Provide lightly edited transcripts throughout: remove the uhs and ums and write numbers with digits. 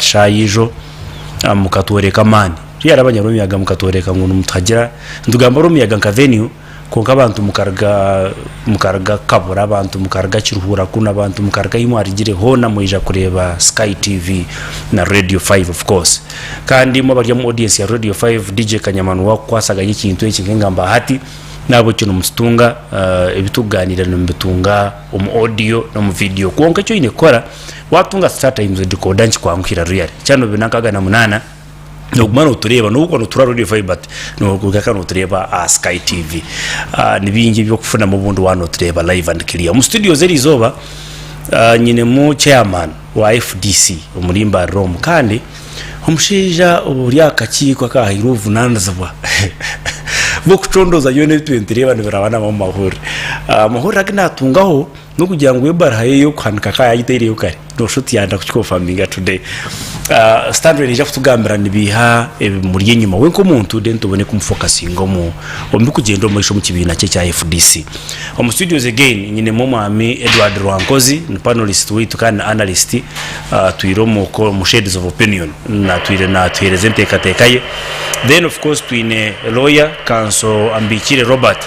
shayijo mukatwereka mani yari abanyarumiyaga mukatwereka ngo mutagira ndugamba rumiyaga nka venue konka abantu mukarga kabura abantu mukarga kiruhura kuna abantu mukarga imwari gire hona muija kureba Sky TV na Radio 5 of course kandi mo barya mu audience ya Radio 5 DJ Kanyamanu wakwasaga ikintu ekingamba hati nabo cyo mustutunga ebituganira no mbitunga audio no mu video konka cyo ine kora watunga start times decoder nchikwankira real cyano binakaga na munana nogumana utureba nuko nutura Radio 5 but nogukaka nutureba Sky TV nibingi byo kufuna mu bundu wano tureba live and clear mu studio zeri zoba nyine mu chairman wa FDC umurimba Rom kandi umushija uriya kakiko kahiruvu nanzabwa bokutondoza yone 23 nibirabana mu mahoro amahoro aginatungaho no kugira ngo webaraye yo kwanika kaya yitereye ukari no shuti yanda kuchikofaminga today standard ija kutugambira nibiha muri yenyuma we ko muntu den tubone kumfocusinga mu ombi kugenda mu isho mu kibina cye cya FDC mu studios again nyine mu mwami Edward Rwankozi ni panelist we tukana analyst tuiromo ko mu shades of opinion na tuirezente katekaye then of course tuine lawyer Kanso Ambikire Robert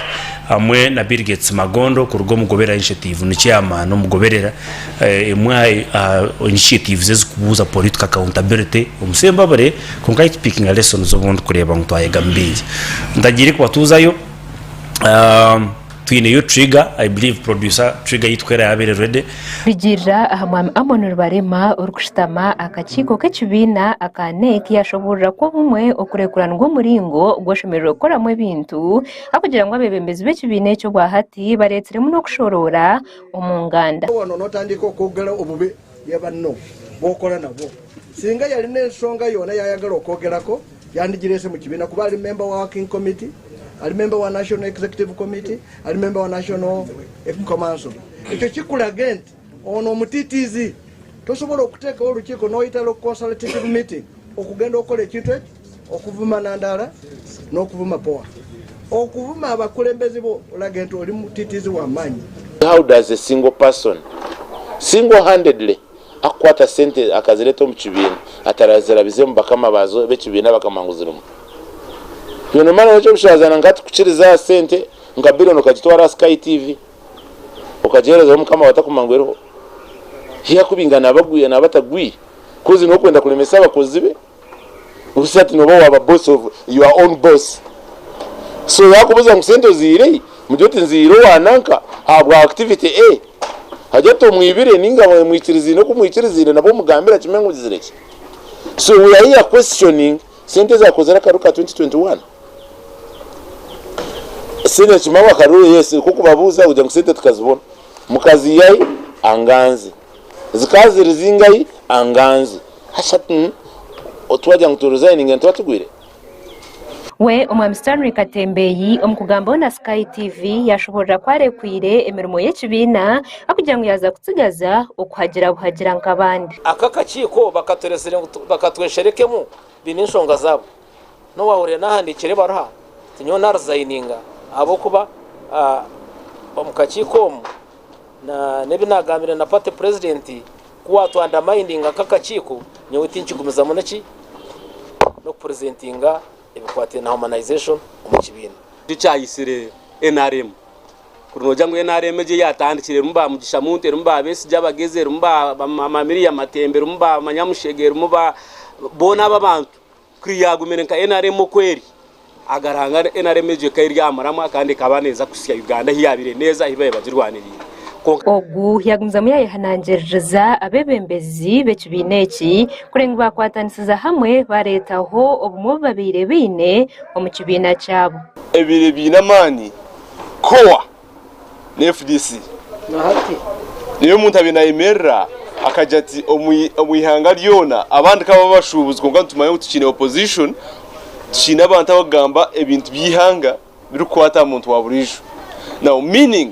amwe na Bill Gates Magondo ku rugo mugobera initiative ni chairman no mugoberera emwe initiative zezikubuza political accountability umusemba bare konka speaking a lesson zo bondu kureba mutwaye gambiri ndagire kwatuzayo twine yo trigger I believe producer trigger yitwera yabere ready bigira ahamwe amonur barema urukushitama akachiko k'ekibina akaneki yashobora ko bumwe okurekurana muringo gwashomerero gukora mu bintu akugira ngo abebembezi b'ekibina cyo gwahati baretsere mu no kushorora umunganda wono notandiko kogera obube yabanno bokora nabo singa yali nensonga yona yayagala okogerako yandigirese mu kibina kuba ali member wa working committee I remember one National Executive Committee, I remember one National Council. Ekyo kikulaga nti ono mutitizi tosobola okuteeka olukiiko n'oyita consultative meeting okugenda okola ekintu ekyo okuvuma Nandala n'okuvuma Poa okuvuma abakulembezi bo olaga nti oli mutitizi w'amaanyi. How does a single person single-handedly akwata sente akazireta mu kibiina atarazira bizemu bakama bazo b'ekibiina bakamanguziramu yono mana wacho bushazana ngati kuchiriza sente ngabiro nokagitwara Sky TV okajereza mukama watakumangwero hiya kubingana abaguye nabatagwi kuzi no kwenda kulemesa abakozibe usati no baba boss of your own boss so yakubuza musento zire mujoti nziro wananka abwa activity A hajato mwibire ninga mwitirizi no kumwitirizire nabo mugambira kimengo zireki so we are here questioning sente za kozera karuka 2021 sine chimama karure yese kuko babuza kuja kusente tukazibona mukazi yayi anganze zikazi rizingayi anganze hashatu otwaja nguturuza ninga ntwatugwire we umwami Stanley Katembeyi omukugamba na Sky TV yashobora kwarekwire emirimo y'ekibina akugira ngo yaza kutsigaza okuhagira buhagira nk'abandi akakachiko bakatwesherekemo binishonga zabo no wahore nahandikire baraha tinyo narzayininga abo kuba omukachiko na nebinagambira na party president kuwa to undermining akakachiko nyowitinchi gumiza munaki no presentinga ebikwate na humanization umukibina cyayisire NRM kunoja ngo NRM je yatandikire rumba mugisha munte rumba besi jabageze rumba amamiri ya matembe rumba amanyamushegere rumba bona babantu kriyagumeneka NRM kweri agaranga NRM je kairi amarama kandi kabaneza kusiya Uganda hiyabire neza hibaye bazirwaniriye ogu yagumza muyaye hanangereza abebembezi b'ekibineki kurenga bakwatanisiza hamwe baretaho obumu babire bine omukibina cyabo ebire bina mani koa ne FDC Nahati niyo muntu abina imera akajati omuyihanga lyona abandi kaba bashubuzwa ngo tumaye tukine opposition tukine abantu abagamba ebintu byihanga birukwata muntu waburisho now meaning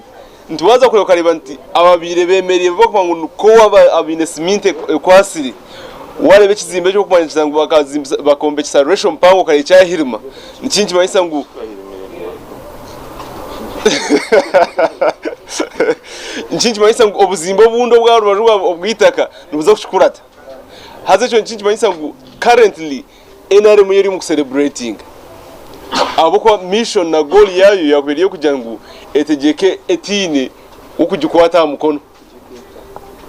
ntuwaza kureka reba nti ababire bemereye bakwa ngo ko abine siminte kwasiri warebe kizimbe cyo kumanyiza ngo bakombe acceleration pango kare cya hirima nikinji bayisa ngo nikinji bayisa ngo obuzimbo bundo bwa rubajwa obwitaka nubuza kushukurata haze cyo nkimanyisa ngo currently NRM yari mu celebrating abo kwa mission na goal yayo yakwiriye kugira ngo etegeke etine ukugikwata mukono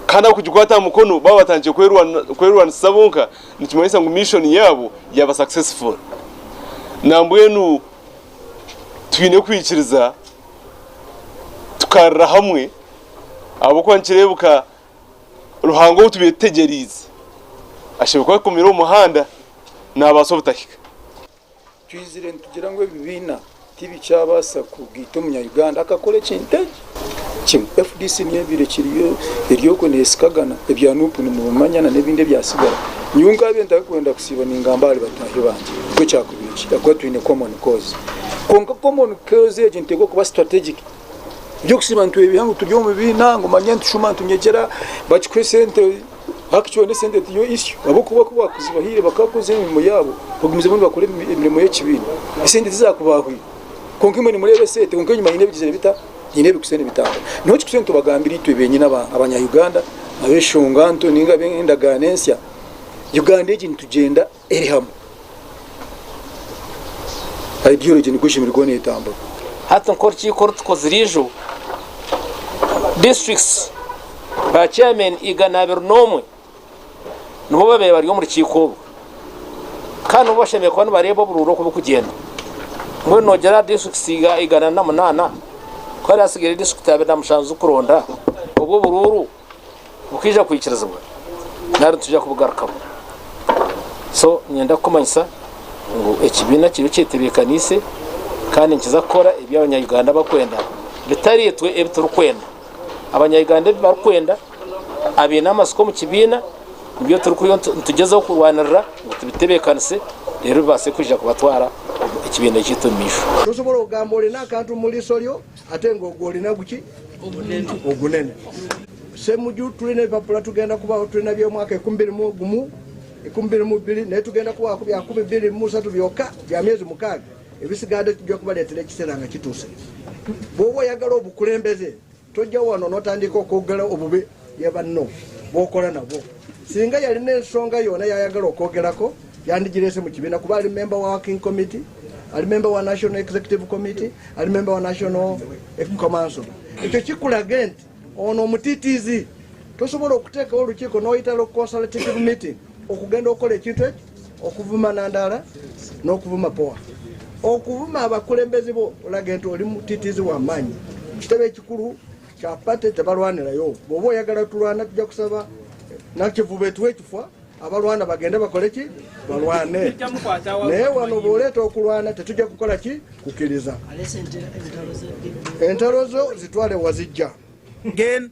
kana kugikwata mukono babatanje kwerwana sabonka nikimanyisa ngo mission yabo yaba successful nambuye nu twine kwikiriza tukarra hamwe abo kwa nkirebuka ruhango tubetegerize ashobora kumira umuhanda nabasobutahika twizire tugira ngo bibiina tibi cyabasa kubwita umunya-Uganda akakore kinte kim FDC niye birekiriyo eryoko nesikagana ebyanupu mu manyana nebinde byasigara nyunga benda kwenda kusiba ningambali batahe banje kwe cyakubikira kwa twine common cause konka common cause ejintego kuba strategic byo kusiba ntu ebihango turyo mu bibiina ngo manyantu shuma tunyegera bachikwe sente hakichwe ne sente yo issue abo kuba kuzibahire bakakoze imirimo yabo bagumize muri bakore imirimo y'ekibina sente zizakubahwi konka imwe murebe sente konka nyuma yine bigizere bita nyine bikusene bitanga no kikusente bagambira itwe benye abanya-Uganda abeshonganto ninga benda ganensia Uganda ejini tugenda eri hamwe ideology ni gushimirwa ne tambo hata nkorchi kortu kozirijo districts ba chairman igana bernomwe nubo babe bari mu rukiko kandi ubashemeye ko bareba bururo ko kugenda mwe nogera districts igana na munana ko arasigere district abe namushanzu kuronda ubwo bururu ukija kwikiriza nari tujya kubugarukamo so nyenda kumanyisa ngo ekibina kiri cyetebekanise kandi nkiza kora iby'abanya-Uganda bakwenda bitari etwe ebiturukwenda abanya-Uganda bakwenda abina amasiko mu kibina ibyo turukuyo tugezaho kurwanirira ngo tubitebekanise rero base kwija kubatwara ikibina cyitumisho tusobora ogambole nakantu muri solyo atengo ogolina guki ogunene semuju tuline papula tugenda kuba tulina byo mwaka 2012 ne tugenda kuba ku bya 2023 byoka bya myezi mukaga ebisigade tujja kubaletera kiseranga kituse bobo yagala obukulembeze tojja wano notandika okwogera obube yabanno bokola nabo singa yali n'ensonga yona yayagala okwogerako yandigirese mu kibiina kuba ali member wa working committee ali member wa national executive committee ali member wa national council ekyo kikulaga nti ono omutitiizi tosobola okuteeka olukiiko n'oyita consultative meeting okugenda okola ekintu ekyo okuvuma nandala n'okuvuma poa okuvuma abakulembeze bo olaga nti oli mutitiizi w'amaanyi kitebe ekikulu kya pate tebalwanirayo bw'oba oyagala tulwana tujja kusaba nakivuba etuwa ekifwa abalwana bagende bakole ki balwane naye wano bw'oleeta okulwana tetujja kukola ki kukkiriza entalo zo zitwale wazijja again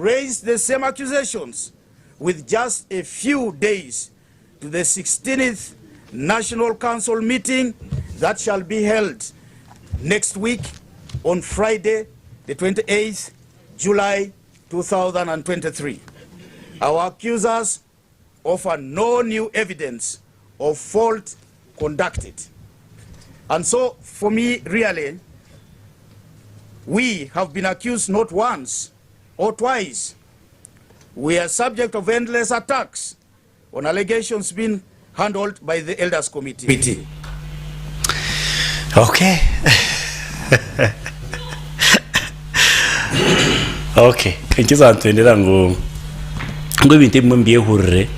raised the same accusations with just a few days to the 16th National Council meeting that shall be held next week on Friday, the 28th July 2023. Our accusers offer no new evidence of fault conducted. And so, for me, really, we have been accused not once or twice. We are subject of endless attacks on allegations being handled by the Elders Committee. Okay. Okay. Nkiza ntwendera ngo ibintu bimwe mbiyehurire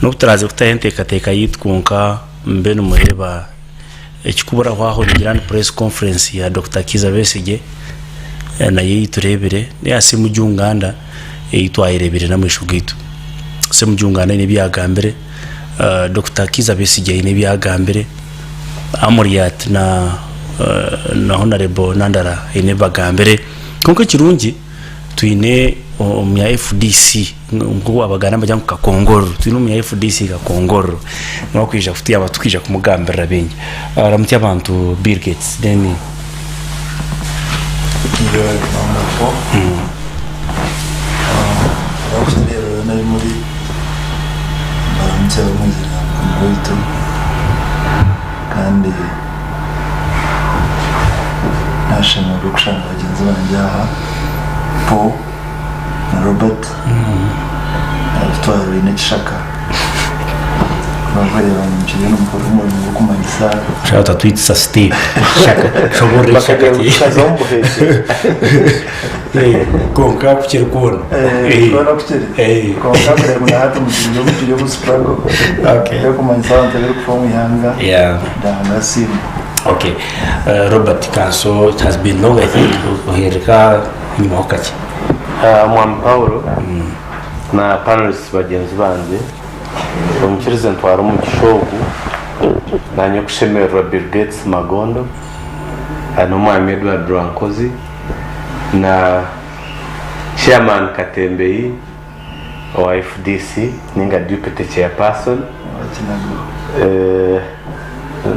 no turaze kutayenteka yitwunka mbe n'umuheba ekikubura hwaho ni grand press conference ya Dr. Kiza Besigye na yiturebere yasi mu Uganda yitwayirebere na mwisho gitu se mu Uganda ne byagambere Dr. Kiza Besigye ne byagambere Amuriat na honorable Nandara ine bagambere konko kirungi tuine omya FDC ngo abagana bajya mu Kakongoro tuine omya FDC Kakongoro no kwija futi abatukija kumugambira benye aramutya abantu Bill Gates deni rero nari muri baramutse bamuzira kumwito kandi nashimira gushaka bagenzi banjye aha Paul na Robert abitwara n'ishaka babareba mu kibina umukuru w'umurimo wo kumanisa shaka twitsa Steve shaka shobore shaka konka kuchirikona kona kuchiri konka kureba na hatu mu kibina mu struggle yo kumanisa abantu bari kufomu yanga ndanga simu. Okay, Robert Kanso, it has been long, I think, uhereka imokaki. Mwami Paulo na panelists bagenzi banje umukirize ntwara mu gishogu nanye kushemerwa Bill Gates Magondo ano Mwami Edward Rankozi na Chairman Katembeyi wa FDC ninga deputy chairperson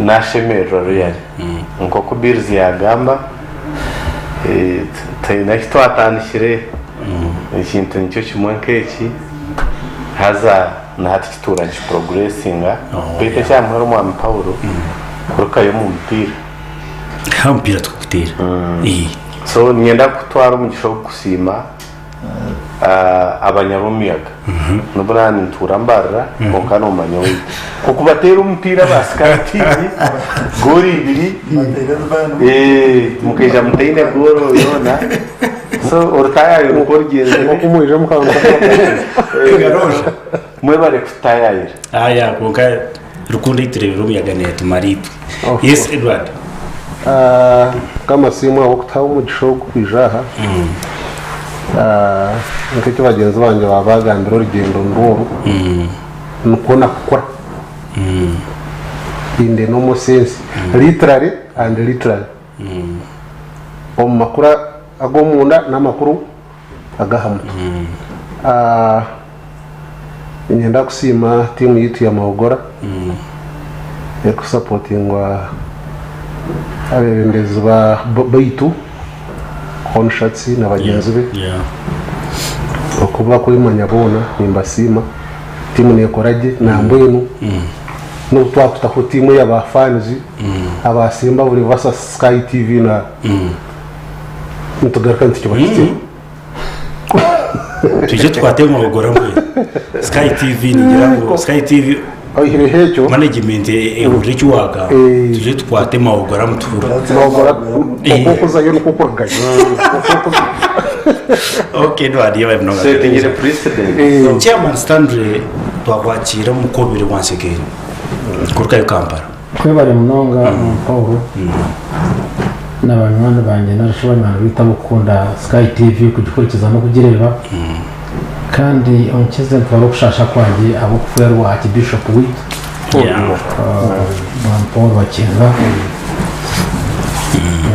nashemerwa really nko kubirzi yagamba tayina kitwatanishire ikintu nicyo kimwe nk'eki haza nahati kitura progressinga bite cyamwe Mwami Paulo kuruka yo mu mpira hampira tukutira so nyenda kutwara umugisha wo kusima abanyarumiyaga n'uburani nturambara konkano manyoyi kuko batera umupira baskati gori ibiri mukeja mutine goro yona so ortaya yo korgeze umuje mukanga garoje mwebare kutayira aya konka rukundo itirebe rumiyaga ne tumaritu yes Edward kama simu abo kutaho umugisha wo kwijaha nk'icyo bagenzi banjye babagambira urugendo nduru nukona gukora inde no musensi literally and literally makuru agomunda n'amakuru agahamwe nyenda kusima timu yitu ya Mahogora ekusapotingwa abebembezi baitu konshatsi na bagenzi be okuba kuri manyabona nimbasima timu nekorage nambwenu no twakutaho timu y'abafans abasimba buri basa Sky TV na mutugaruka ntikyo tuje twateye Mahogora mwe Sky TV nigira ngo Sky TV ahire hecho management uricho waga tuje twate Mahogora mutura Mahogora kukoza yo kukorga okay no idea we mnoga setting the precedent chairman Stanley twakwakira mukobere once again kuruka yo Kampala kwebare munonga Paulo n'abanywana banje narashobora bita mukunda Sky TV kugikurikiza no kugireba kandi onkize ntwaro kushasha kwanje abo kuferwa ati Bishop Wit Paul wakinga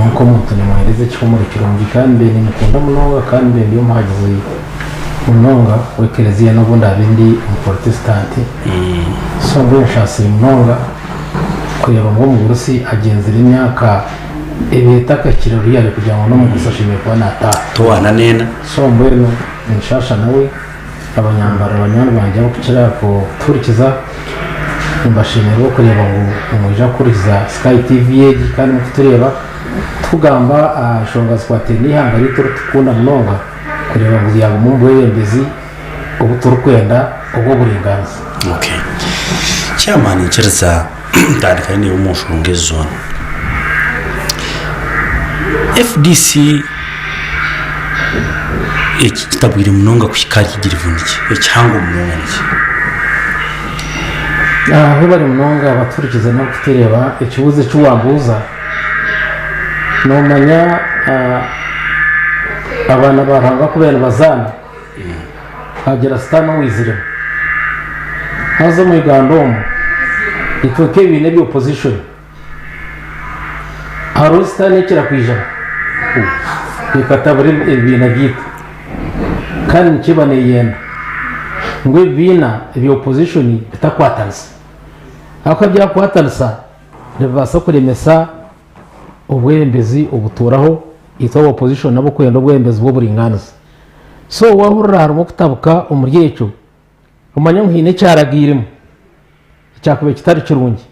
nuko muntu ni mwereze cyumuri kirungi kandi ni mukunda munonga kandi ndiyo muhagize munonga wekerezia no bunda bindi Protestant so ngo nshasi munonga kureba ngo mu Burusi agenzira imyaka ebetaka kirori yale kugira ngo no mu gusashime kwa nata tuwana nena so mbwenu nshasha nawe abanyambara abanyana banje bakukira ko turikiza mbashimira ko kureba ngo umuje kuriza Sky TV yeji kandi mutureba tugamba shonga swate ni hanga rito tukunda munonga kureba ngo yabo mu mbwembezi ubuturukwenda ubwo buringanza okay chairman nchiriza ndandika ni umushunge zone FDC kitabwire munonga kushikari kigira ivuniki cyangwa munonga niki aho bari munonga abaturikiza no kutureba ikibuze cy'uwambuza no manya abana baranga kubera bazana agera stano wizire hazo mu Uganda itoke bine byo opposition harusta nekira kwijana ikataburi ibina gito kandi nkibane yenda ngwe bina byo opposition bitakwatansa akabya kwatansa revasa kuremesa ubwembezi ubuturaho ito opposition nabo kwenda ubwembezi bwo buringaniza so wahurira harimo kutabuka umuryeco umanya nkine cyaragirimo cyakube kitari kirungi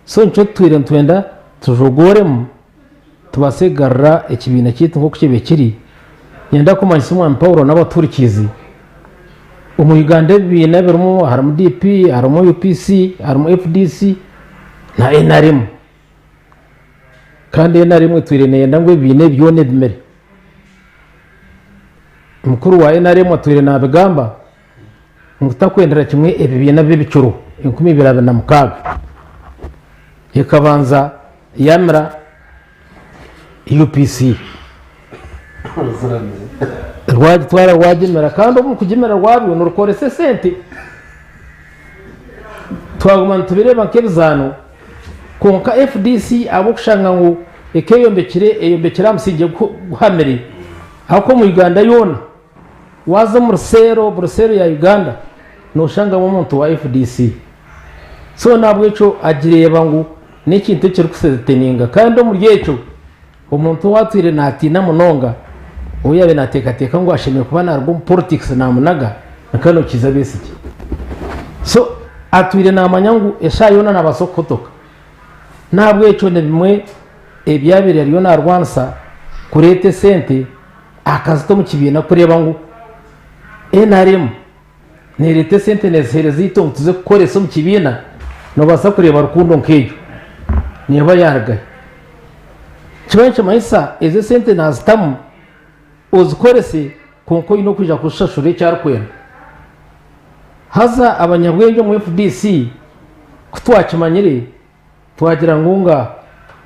so nco twire twenda tujogoremo tubasegarra ekibina kitu nko kukibe kiri yenda kumanyisa Mwami Paulo n'abaturikizi umu Uganda bibiina birimu harimu DP harimu UPC harimu FDC na NRM kandi NRM twire nenda ngo bibiina byone bimere mukuru wa NRM twire nabigamba ngutakwendera kimwe ebibiina bibicuru 2026 ikabanza yamra UPC rwagitwara rwagimera kandi mu kugimera rwabyo nurukorese sente twagumana tubireba nk'ebizano konka FDC abo kushanga ngo eyombekera musije guhamere hako mu Uganda yona waza mu Rusero ya Uganda no shanga mu muntu wa FDC so nabwo eco agireba ngo n'ikintu cyo kuseteninga kandi mu ryeco umuntu watwire natina munonga uyabe natekateka ngo ashimye kuba narwo politics namunaga nakano kiza besiki so atwire namanyangu eshayona nabasokotoka nabwo eco ne bimwe ebyabiri ariyo narwansa kurete sente akazito mu kibina kureba ngo NRM nerete sente nezhereza itongo tuze gukoresa mu kibina no basa kureba rukundo nkeyo niba yaragaye kibanche maisa eze sente nazitamu uzikorese konko ino kuja kushashure cyarkwena haza abanyabwenge mu FDC kutwakimanyire twagira ngunga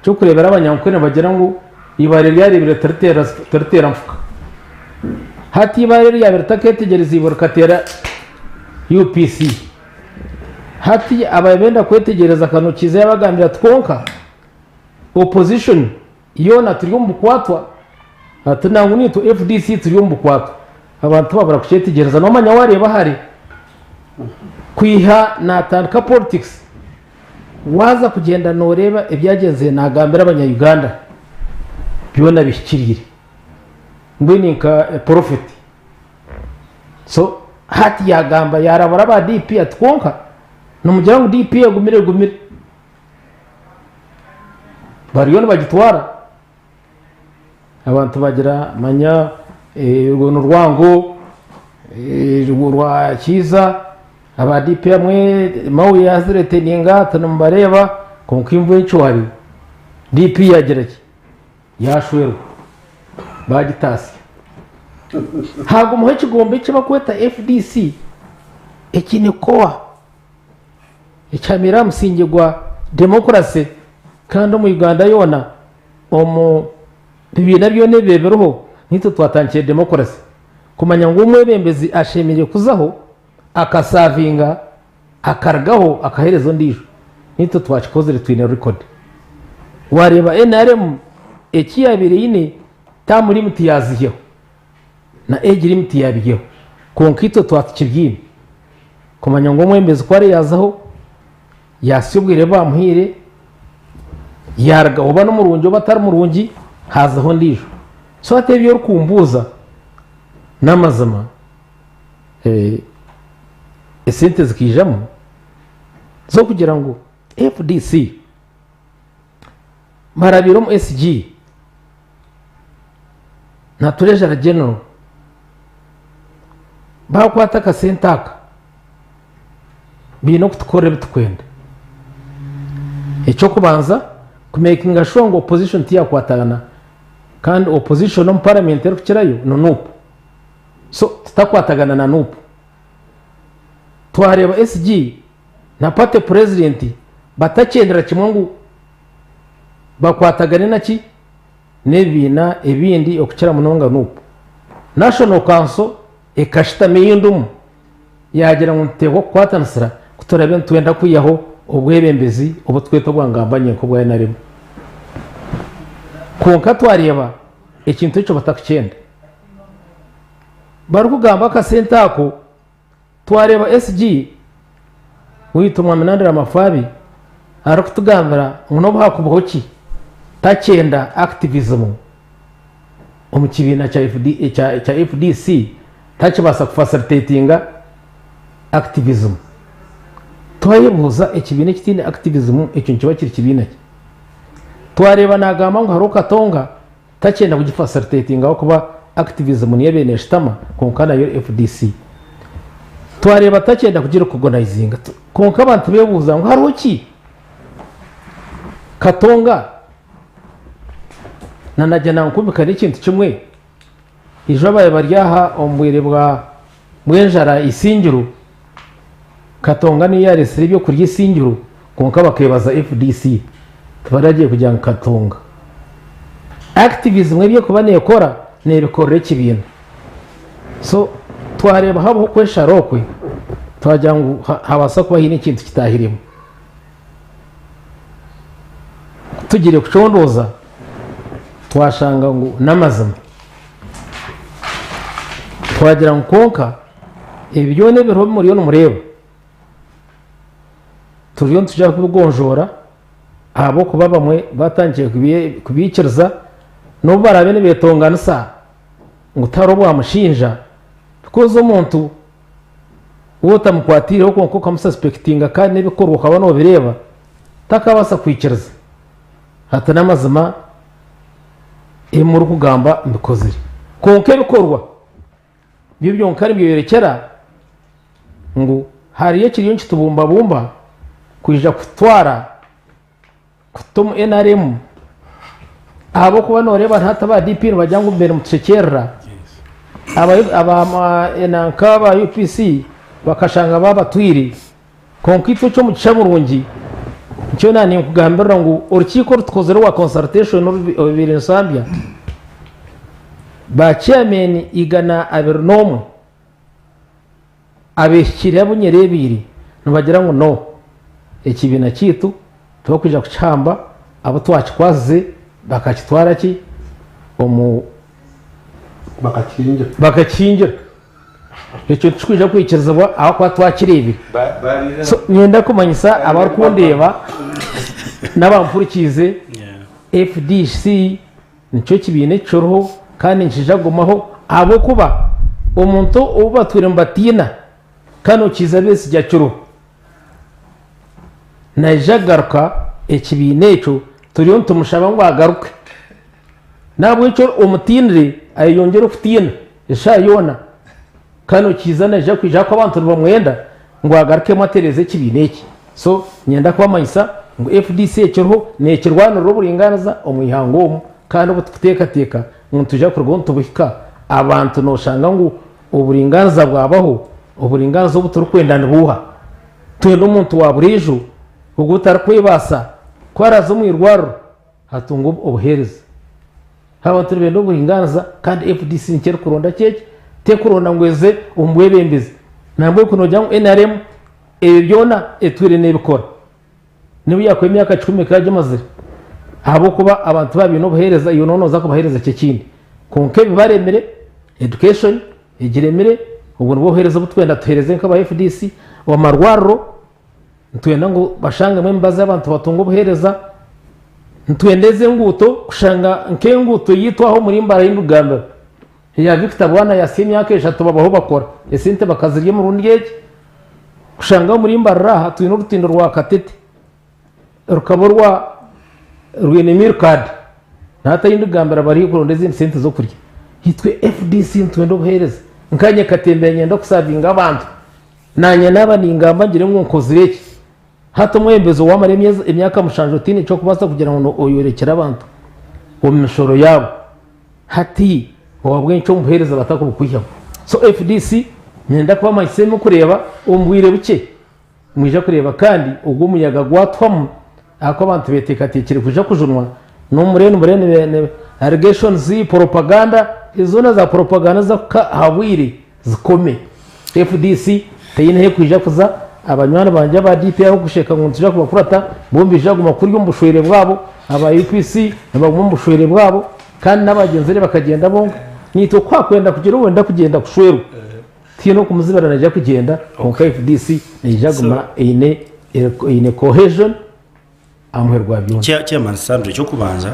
cyo kurebera abanyankwena bagira ngo ibare ryarebire tertera mfuka hati ibare ryabere taketegereza iborukatera UPC hati abayebenda kwetegereza kanukiza yabagambira twonka opposition yona turiyo mbukwatwa ati nangu nitu FDC turiyo mbukwatwa abantu babara kucyetegereza no manya wareba hari kwiha natandika politics waza kugenda noreba ibyagenze nagambira abanya-Uganda byona bishikirire ngwininka profit so hati yagamba yarabara ba DP atwonka numujya ngo DP yagumire bariyo bagitwara abantu bagira manya urwo rwango rwa kiza aba DP amwe mawe yazireteninga tanumbareba konkimvu y'icyo hari DP yagereke yashwero bagitasi hago muhe kigombe kibakweta FDC ekinikoa icamira musingirwa demokrasi kandi mu Uganda yona omu bibiina byone beberoho nito twatangiye demokrasi kumanya ngo umwe bembezi ashemire kuzaho akasavinga akargaho akaherezo ndijo nito twachikoze twine record wareba NRM ekiyabire yine tamuri mutiyaziyeho na ejiri mutiyabiyeho konkito twatkibyine kumanya ngo umwe bembezi kware yazaho yasyubwire bamuhire yarga oba no murungi batari murungi hazaho ndijo so atebyo rukumbuza namazama esente zikijamo zo kugira ngo FDC marabiro mu SG na Treasury General bakwata ka sentaka bino kutukore bitukwenda icyo kubanza kumakinga sure ngo opposition tiyakwatana kandi opposition no parliament ero kirayo no nupo so tutakwatagana na nupo twareba SG na party president batakendera kimwe ngo bakwatagane naki nebina ebindi okukira munonga nupo national council ekashita meyindum yagira ngo ntego kwatansira kutorabe ntwenda kuyaho obwebembezi obutweto bwangambanye ko bwa NRM konka twareba ekintu cyo batakicenda barukugamba ka sentako twareba SG witumwa minandira amafabi arakutugambira ngono bakuboki tacenda activism omukibina cha FDC tachibasa kufacilitatinga activism twayebuza ekibina kitine activism ekyo kiba kiri kibina twareba nagamba ngo haruka tonga tacenda kugifacilitatinga kuba activism niye bene shitama konkana yo FDC twareba atakenda kugira kugonayizinga konka abantu bebuza ngo hari uki Katonga nanajya nankumvikana ikintu kimwe ejo abaye baryaha ombwire bwa mwenjara isingiro Katonga niyo yaresire ibyo kurya isingiro konka bakebaza FDC baragiye kujyana Katonga activism ebyo kubane yakora nebikorera kibintu so twareba habo kwesha rokwe twajya ngo habasa kuba hino ikintu kitahirimo tugire kucondoza twashanga ngo namazima twagira ngo konka ibyo ne biro muri yo mureba turiyo tujya kugonjora abo kuba bamwe batangiye kubikiriza no barabe ne betongana sa ngo tarobo amushinja because umuntu utamukwatire uko kamususpectinga kandi bikorwa kabano bireba takabasa kwikiriza hata namazima muri kugamba mbikozire konke bikorwa bibyo nkari byerekera ngo hariye kiriyo kitubumba bumba kwija kutwara kutum NRM abo kuba noreba hata ba DP bajya ngo mbere mutsekera aba enanka ba UPC bakashanga baba twiri konkito cyo mu cyamurungi cyo nani kugambira ngo urukiko rutkozere wa consultation bibiri nsambya ba chairman igana abernomo abeshyira bunyerebiri nubagira ngo no ekibina kitu tubakwija kuchamba abo twakikwaze bakakitwara ki omu bakakingira icyo twije kwikiriza aho kwa twakirebe nyenda kumanyisa abarukundeba n'abampurikize FDC nicyo kibine cyoroho kandi nkijagumaho abo kuba umuntu ubatwire mbatina kano kiza bese jya cyoroho najagaruka ekibine cyo turiyo tumushaba ngo agaruke nabwo cyo umutinire ayongera kutina ishayona kano kizana je kwija ko abantu bamwenda ngo agaruke materize kibineki so nyenda kwa mayisa ngo FDC cyoroho nekirwana ruburinganiza umuyihango kandi ubuteka ngo tujya kurwo tubika abantu noshanga ngo uburinganiza bwabaho uburinganiza buturu kwendana buha twende umuntu waburijo ubwo utarakwibasa kwaraza umwirwaro hatunga ubuhereza haba turi bendo buringaniza kandi FDC nkero kuronda keke te kuronda ngweze umbwebembeze nambwe kunojya ngo NRM ebyona etwire nebikora niba yakwe imyaka 10 kaje mazira abo kuba abantu babino buhereza iyo nonoza ko bahereza cye kindi konke bibaremere education igiremere ubwo bohereza butwenda tuhereze nk'aba FDC wa marwaro ntwenda ngo bashanga mwembaza abantu batunga buhereza ntwendeze nguto kushanga nke nguto yitwaho muri mbara y'indugamba ya Victor bwana yasimye akesha babaho bakora esinte bakazirye mu rundiyeke kushanga muri mbara twino rutindo rwa katete rukaborwa rwenemir card nata y'indugamba bari kurondeze sente zo kurya hitwe FDC ntwendo buhereza nkanye katembeye nyenda kusavinga abantu nanye naba ningamba ngire nkunkozireke hato mwembezo wamare imyaka mushanjotini cyo kubasa kugira ngo oyorekera abantu omishoro yabo hati wabwe cyo muhereza batakubukwiya so FDC nyenda kuba mayisemo kureba umbwire buke mwija kureba kandi ubwo muyaga gwatwamo ako abantu betekatekere kuja kujunwa no murene allegations propaganda izona za propaganda za habwire zikome FDC tayine kwija kuza abanywana banje ba DP aho gusheka ngo tujya kubakurata bombije guma kuri y'umbushwere bwabo aba UPC nabaguma mbushwere bwabo kandi n'abagenzere bakagenda bonga nito kwakwenda kugira wenda kugenda kushweru tino kumuzibara najya kugenda mu FDC nijaguma ine cohesion amherwa byonse cyama Sandro cyo kubanza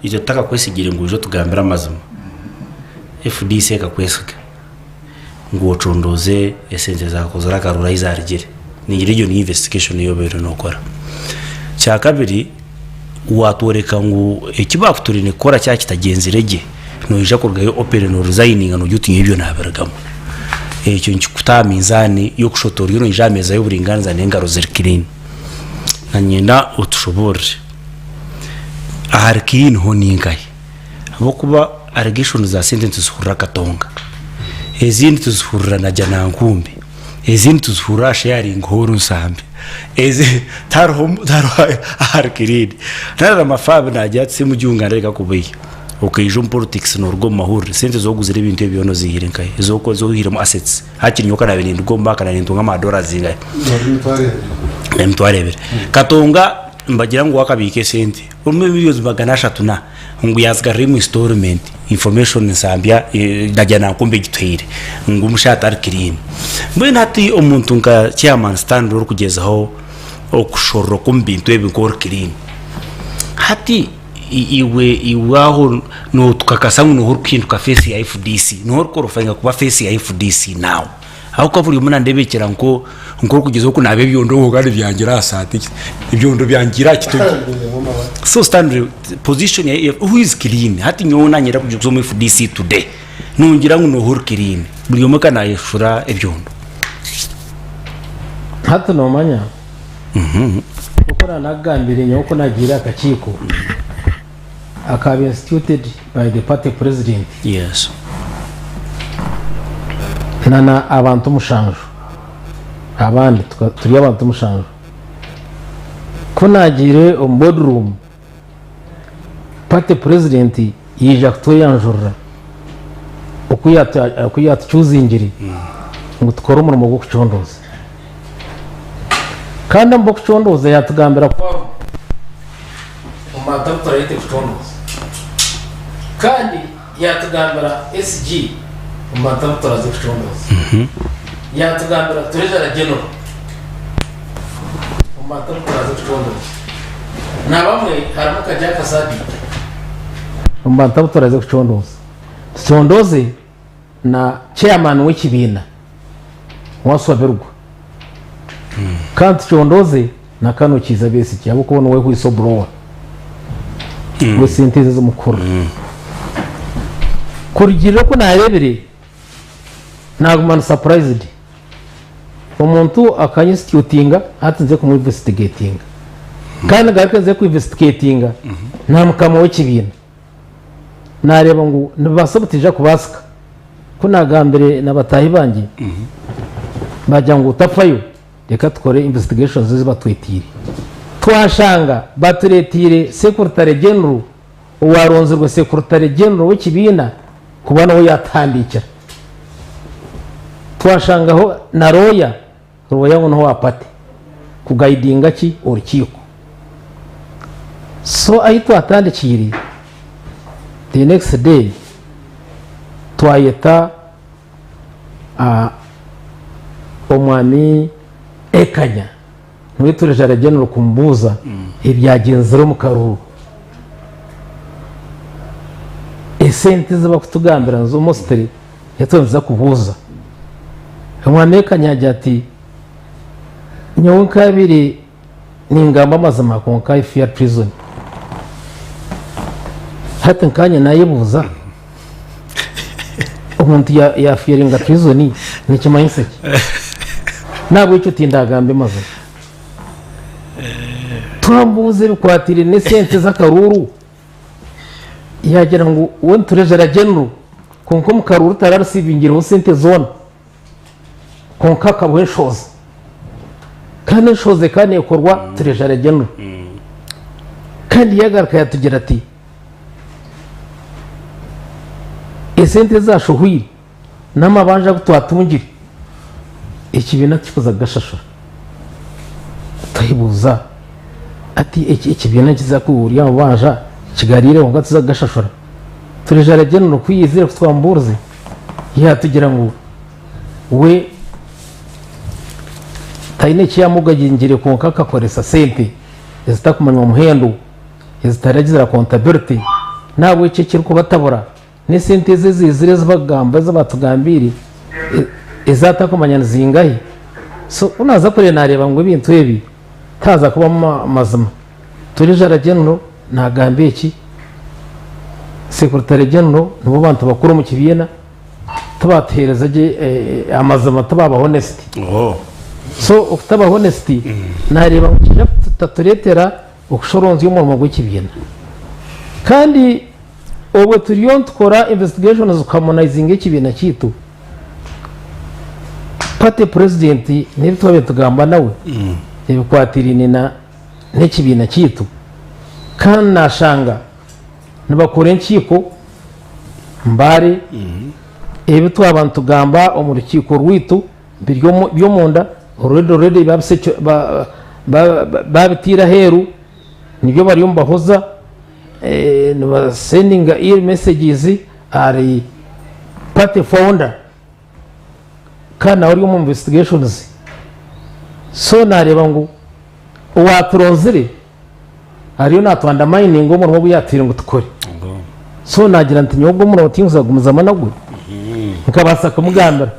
ije taka kwesigira ngo uje tugambira amazima FDC kakwesiga ngo condoze essence zako zarakarura izarigire ni iryo ni investigation yo bero nokora cya kabiri watoreka ngo ikibafuturine kora cya kitagenzirege no ija kurgayo open no resigning no yutinye ibyo naberagamo icyo nkikuta mizani yo kushotora yuno ijameza y'uburinganza n'engaro ziri clean na nyina utushobore ahari clean ho ningaye abo kuba allegation za sentence zihurira Katonga ezindi tuzihurira na Janankumbi ezindi tuzihurira sharing horo nsambe ezi taro ahari clean nara mafabe najyatse mu giunga reka kubiye ukayije politics no rugo mahuri sente zo guzira ibintu ebyono zihire nkaye zo ko zo hire mu assets hakiri nyoka na bintu gomba kana nintu ngama dollars zingaye emtwarebere Katonga mbagira ngo wakabike sente umwe miliyoni magana 3 na ngo yazgare mu installment information nsambya ndajyana kumbe gitwire ngo umushata clean mbona ati umuntu nka chairman stand ro kugezaho okushoro kumbintu ebikor clean hati iwaho no tukakasangu no horkintu ka face ya FDC no horkorofanya kuba face ya FDC now aho kavuri umuna ndebekera ngo kugeza uko nabe byondo kandi byangira asati ibyondo byangira kito so stand position ya who is clean hati nyona nyira kujuzo mu FDC today nungira ngo no hor clean buri umaka na yeshura ibyondo hata no manya ukora nagambire nyoko nagira akakiko akabe instituted by the party president. Yes. Nana abantu mushanjo. Abandi turi abantu mushanjo. Kunagire on boardroom. Party president yija kutoyanjura. Okuyata choosingiri. Ngo tukora umurimo wo kucondoza. Kandi mbo kucondoza yatugambira kwa umata turayite kucondoza. Kandi yatugambira SG umata turaze kucondoza. Yatugambira turejara general umata turaze kucondoza. Na bamwe harimo kajya kasadi umata turaze kucondoza. Sondoze na chairman w'ikibina waswaberwa. Kandi sondoze na kano kiza bese cyabo kubona we kwisobrowa. We senteze z'umukuru. Kurigire ko narebere nagumana surprised. Umuntu akanyisitutinga atinze ku investigating. Kandi gakenze ku investigating nta mukama w'ikibina. Nareba ngo nibasabutije kubasika kunagambere nabatahi bangi bajya ngo utapfayo reka tukore investigations zibatwetire twashanga baturetire secretary general uwaronzerwe secretary general w'ikibina kubana we yatambikira twashangaho na roya ngo no wapate kugaidinga ki urukiko so ahitwa atandikiri. The next day twayeta omwami ekanya nwiturejara general kumbuza ibyagenze mu karuru esente ziba kutugambira nzo mostly yatonza kubuza omwami ekanya ajati nyowe kabiri ningamba mazama konka fair prison hata nkanya nayibuza umuntu ya fearinga prison ni kimayinse nabo icyo tindagambe maze twambuze bikwatire ne sente z'akaruru yagira ngo we turejera general konko mu karuru tararisivingira sente zone konka kabwe shoza kandi shoze kandi yakorwa turejera general kandi yagaruka yatugira ati esente zashuhwire namabanja gutwatungire ikibina kifuza gashashura tayibuza ati ikibina kizakuriya mabanja kigarire ngo gatza gashashura turejara genero kwiyizira kutwambuze yatugira ngo we tayine cyamugagingire konka kakoresa sente ezitakumanywa muhendo ezitaragiza accountability nabo icyo kiri kubatabura ne sente zizire z'abagamba z'abatugambiri ezatakumanya zingahe so unaza kure nareba ngo ibintu ebi taza kuba mazima turejara genero nagambe iki secretary general nibo bantu bakuru mu kibina tubatereza amazima tubaba honesty so ukutaba honesty nareba mukija tutaturetera ukushoronza y'umurimo gw'ikibina kandi obwe turiyo tukora investigations ukamonizing ikibina kitu pate president nibitwabe tugamba nawe ibikwatirini na n'ikibina kitu kandi nashanga nibakora enkiko mbare ebitwa abantu tugamba omu rukiko rwitu byo munda already babitira heru nibyo bariyo mbahoza sending messages ari party founder kana uri mu investigations so nareba ngo waturonzire ariyo natwanda mining ngo mu buyatire ngo tukore so nagira nti nyobwo mu rotinza gumuza managwe nkabasa kumugambira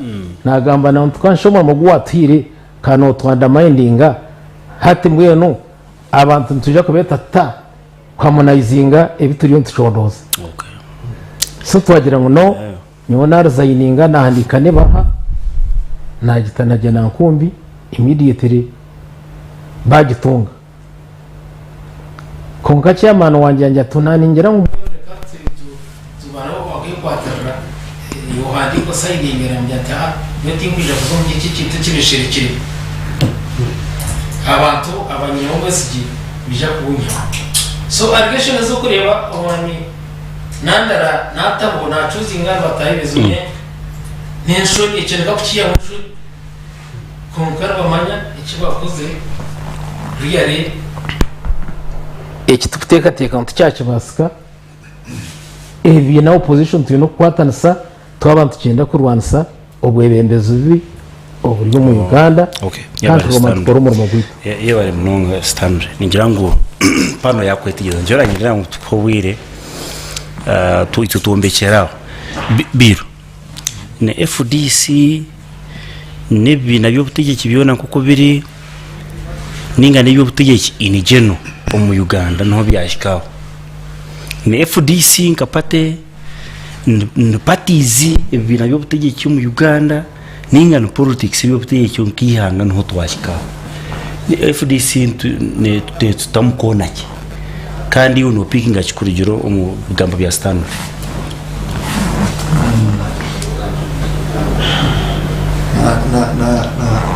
nagamba na twanshomo mu gwatire kana twanda mining hati mbweno abantu tujya kubeta ta kwamonizinga ebituriyo tushodoza so twagira ngo no nyona razayininga nahandika ne baha nagitanajya nankumbi immediately bagitunga konka chairman wanje tunani ngira ngo tubara wakwikwatira yohandi ko sayidingira mbyata beti kwija kuzomye iki kintu kibishirikire abantu abanyongo sigi bija kunya so allegation zo kureba abani nandara natabo na choosing batayibezumye nensho icenga kukiya mushu konkara bamanya ikibakoze riyari ekituteka teka ntacyacu basika ebi na opposition tuno kwatanisa twabantu cyenda kurwanisa obwebembezo bibi oburyo mu Uganda kandi romatoro mu rwego yewe mnonga standard ningira ngo pano yakwetigeza njora ngira ngo tukowire tuitutumbekera biro ne FDC nebi nabyo butegeki byona kuko biri ninga nibyo butegeki inigeno mu Uganda no byashikaho ne FDC nkapate parties ebi nabyo butegeki mu Uganda ninga no politics byo butegeki nkihanga no twashikaho FDC ne tutamkonaki kandi uno picking achikurigiro mu bigamba bya stand na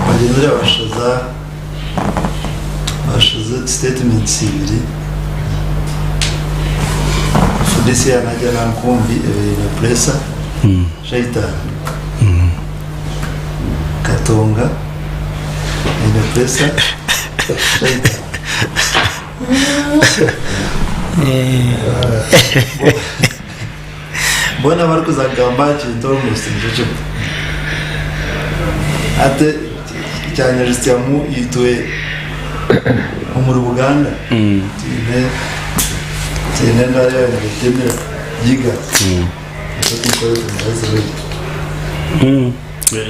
bagendera bashoza statements ibiri FDC yanajya nankumbi na pressa shaitan katonga na pressa shaitan bona barikuzagamba kintu almost nje ate cyane restiamu yitwe mu Uganda tine ndare y'ibiteme yiga tukikora tunaze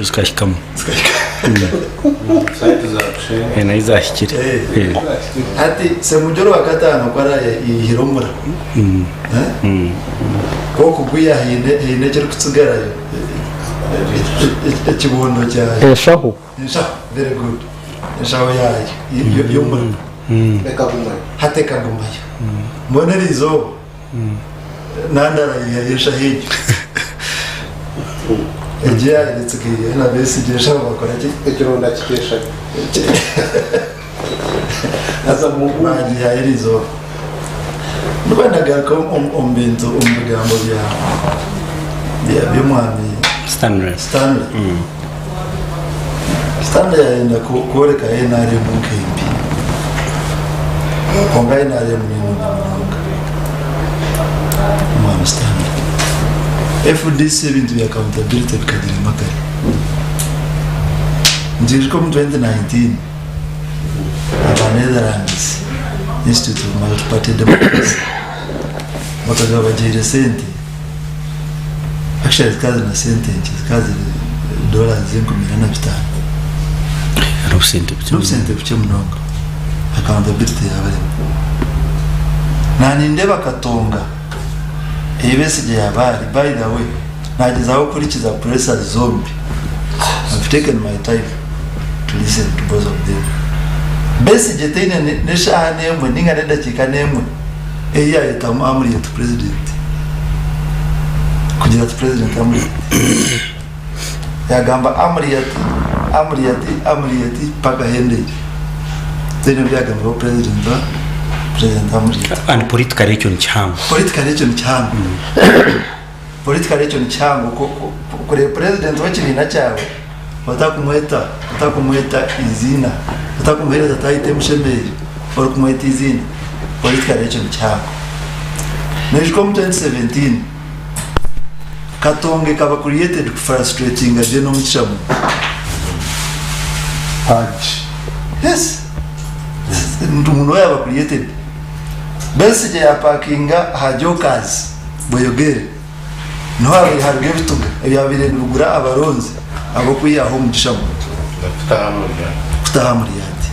skashikamo izahikire ati se mujoro wakatano kwara ihiromura koko kuya hine cyo kutsigarayo ekibondo cyayo eshaho very good eshaho yayo yomura hateka gumayo mbona rizo nandara yesha hiji ejya ndetsukiye na besi jesha bakora ekironda kikesha asa mungu aji ya rizo ndabanaga ko ombintu umugambo bya byumwami Stanley yaenda kuoreka enare mukempi konga enare munonga mwami Stanley FDC bintu ya accountability bikadiri makari njiriko mu 2019 Netherlands Institute of Multi-Party Democracy wakagawa bajire sente actually kazi na sente kazi dola $15,000 Rupsente kuche mnongo accountability yabale nani ndeba katonga ebesije yabali by the way nagezaho kurikiza process zombi. I've taken my time to listen to both of them. Besi jetene nesha nemwe ninga nenda chika nemwe eya etamu amri yetu president kugira ati president amri yagamba amri yati paka hende tene byagamba president amri and political region chango kure president wachibina cyawe watakumweta izina watakumweleza taite mshemeri or kumweta izina political region chako nishko mu 2017 katonge kaba created frustrating ageno mchamu yes ndumuntu yaba created bese ya parkinga hajokazi boyogere no hari bituga ebyabire rugura abaronzi abo kuyaho mugishamu kutahamuriyati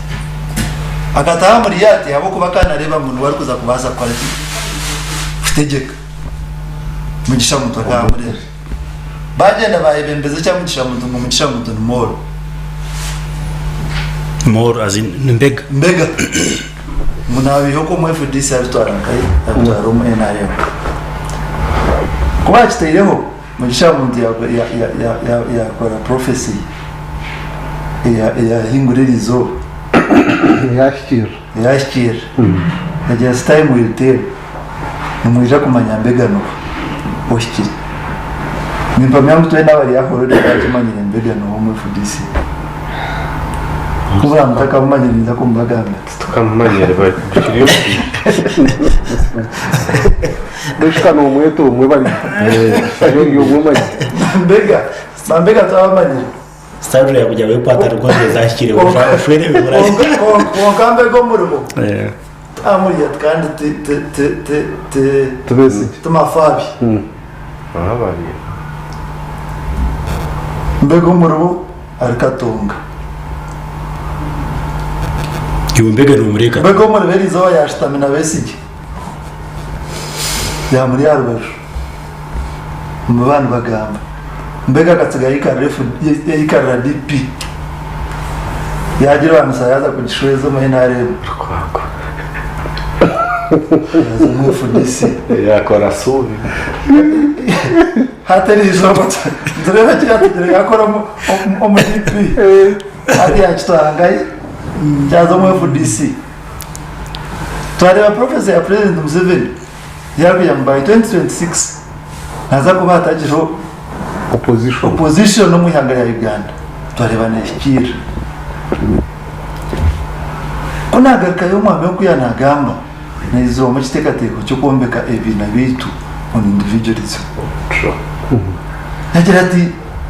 akatahamuriyati abo kubakana reba muntu wari kuza kubasa kwa fitegeka mugishamu twakamurera bagenda bayibembeze cyangwa mugishamu more as in mbega munabiho ko mu FDC abitwarankaye abitwaro mu NRM kuba kitaireho mugishamu ya kora prophecy ya hinguririzo yashikira just time will tell numwija kumanya mbega no oshikira nimpa myangu twenda bari yakorode bakimanyira mbega no mu FDC kuba mtaka kumanyiriza kumbaganga tukamanyira bakiriyo Dushka no mweto umwe bari yo mwumanye mbega twabamanyira style ya kujya wepata rwose zashikire ufere bibura konkambe go murumo amuriya kandi tubesi tumafabi abari mbego murumo arikatunga mbega numureka mbego muruberi zo yashitamina besige ya muri yarubaju mu bantu bagamba mbega gatsigaye ikarira DP yagira abantu sayaza ku gishwe zo mu NRM mu FDC yakora subi hatari izoba ndreba cyatugere yakora mu DP ati yachitwangaye cyazo mu FDC twareba professor ya president Museveni yabiye by 2026 naza kuba hatagiro opposition no muhangara ya Uganda twareba neshikira kunagaruka yo mwame kuyanagamba nizo mu kitekateko cyo kombeka ebina bitu on individualism nagira ati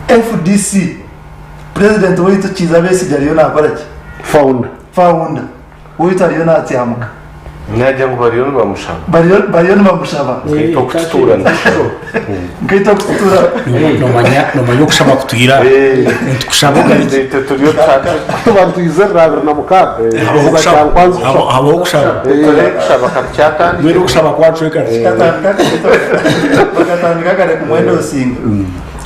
FDC president wetu kiza besi jariyo nakora ki founder wetu ariyo natyamuka najya ngo bariyo bamushaba bariyo bamushaba ngito kutura no manya kushaba kutugira kushaba ngito turiyo taka abantu izera na mukabe abo kushaba kacyaka mwero kushaba kwacu bakatanga kare kumwendo singa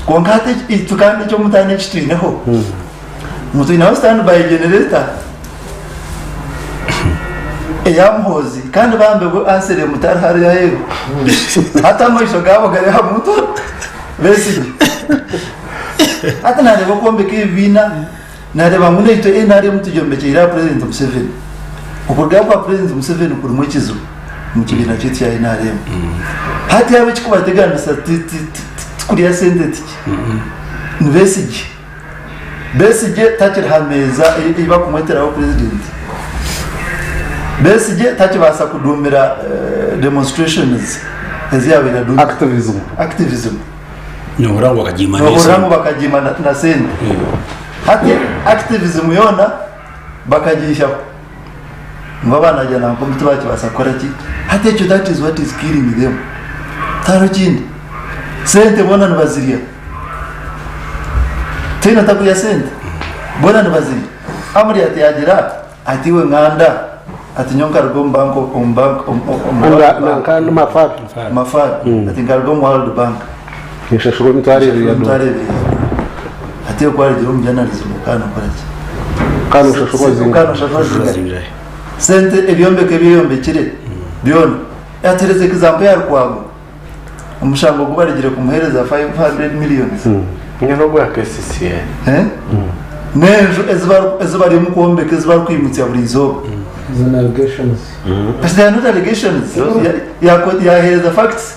konkate itukane cyo mutane kitwineho mutwinaho stand by generator eyamhozi kandi bambe bo ansere mutari hari yayo hata mwisho gabo gari ha muto besi hata nareba kombe kibina nareba mune ito enare mutujombeje ira president Museveni ukurga kwa president Museveni kuri mwikizo mukibina cyitya enare hati yabe kikubategana kuri ya senteti besije takira hameza iba kumwetera wa president besije takibasa kudumira demonstrations eziyabira activism no urango bakajima na sente hati activism yona bakagisha ngabana jana komite bakibasa kora ki hati echo that is what is killing them taro kindi sente bona nibaziriya tena tabu ya sente bona nibaziriya amri ati yagira ati we nganda ati nyonka rugo bank kandi mafad ati ngalgo World Bank ishashuro mitware ya do atiyo kwari jiro mujyanarizo mukana koraki kana ishashuro zinga sente ebyombeke byombekire byona yatereze example ya rwago umushango gubarigire kumuhereza 500 millions ngeno gwa KCC nejo ezibari mu kombeke ezibari kwimutsa buri zo allegations but they are not allegations ya hereza facts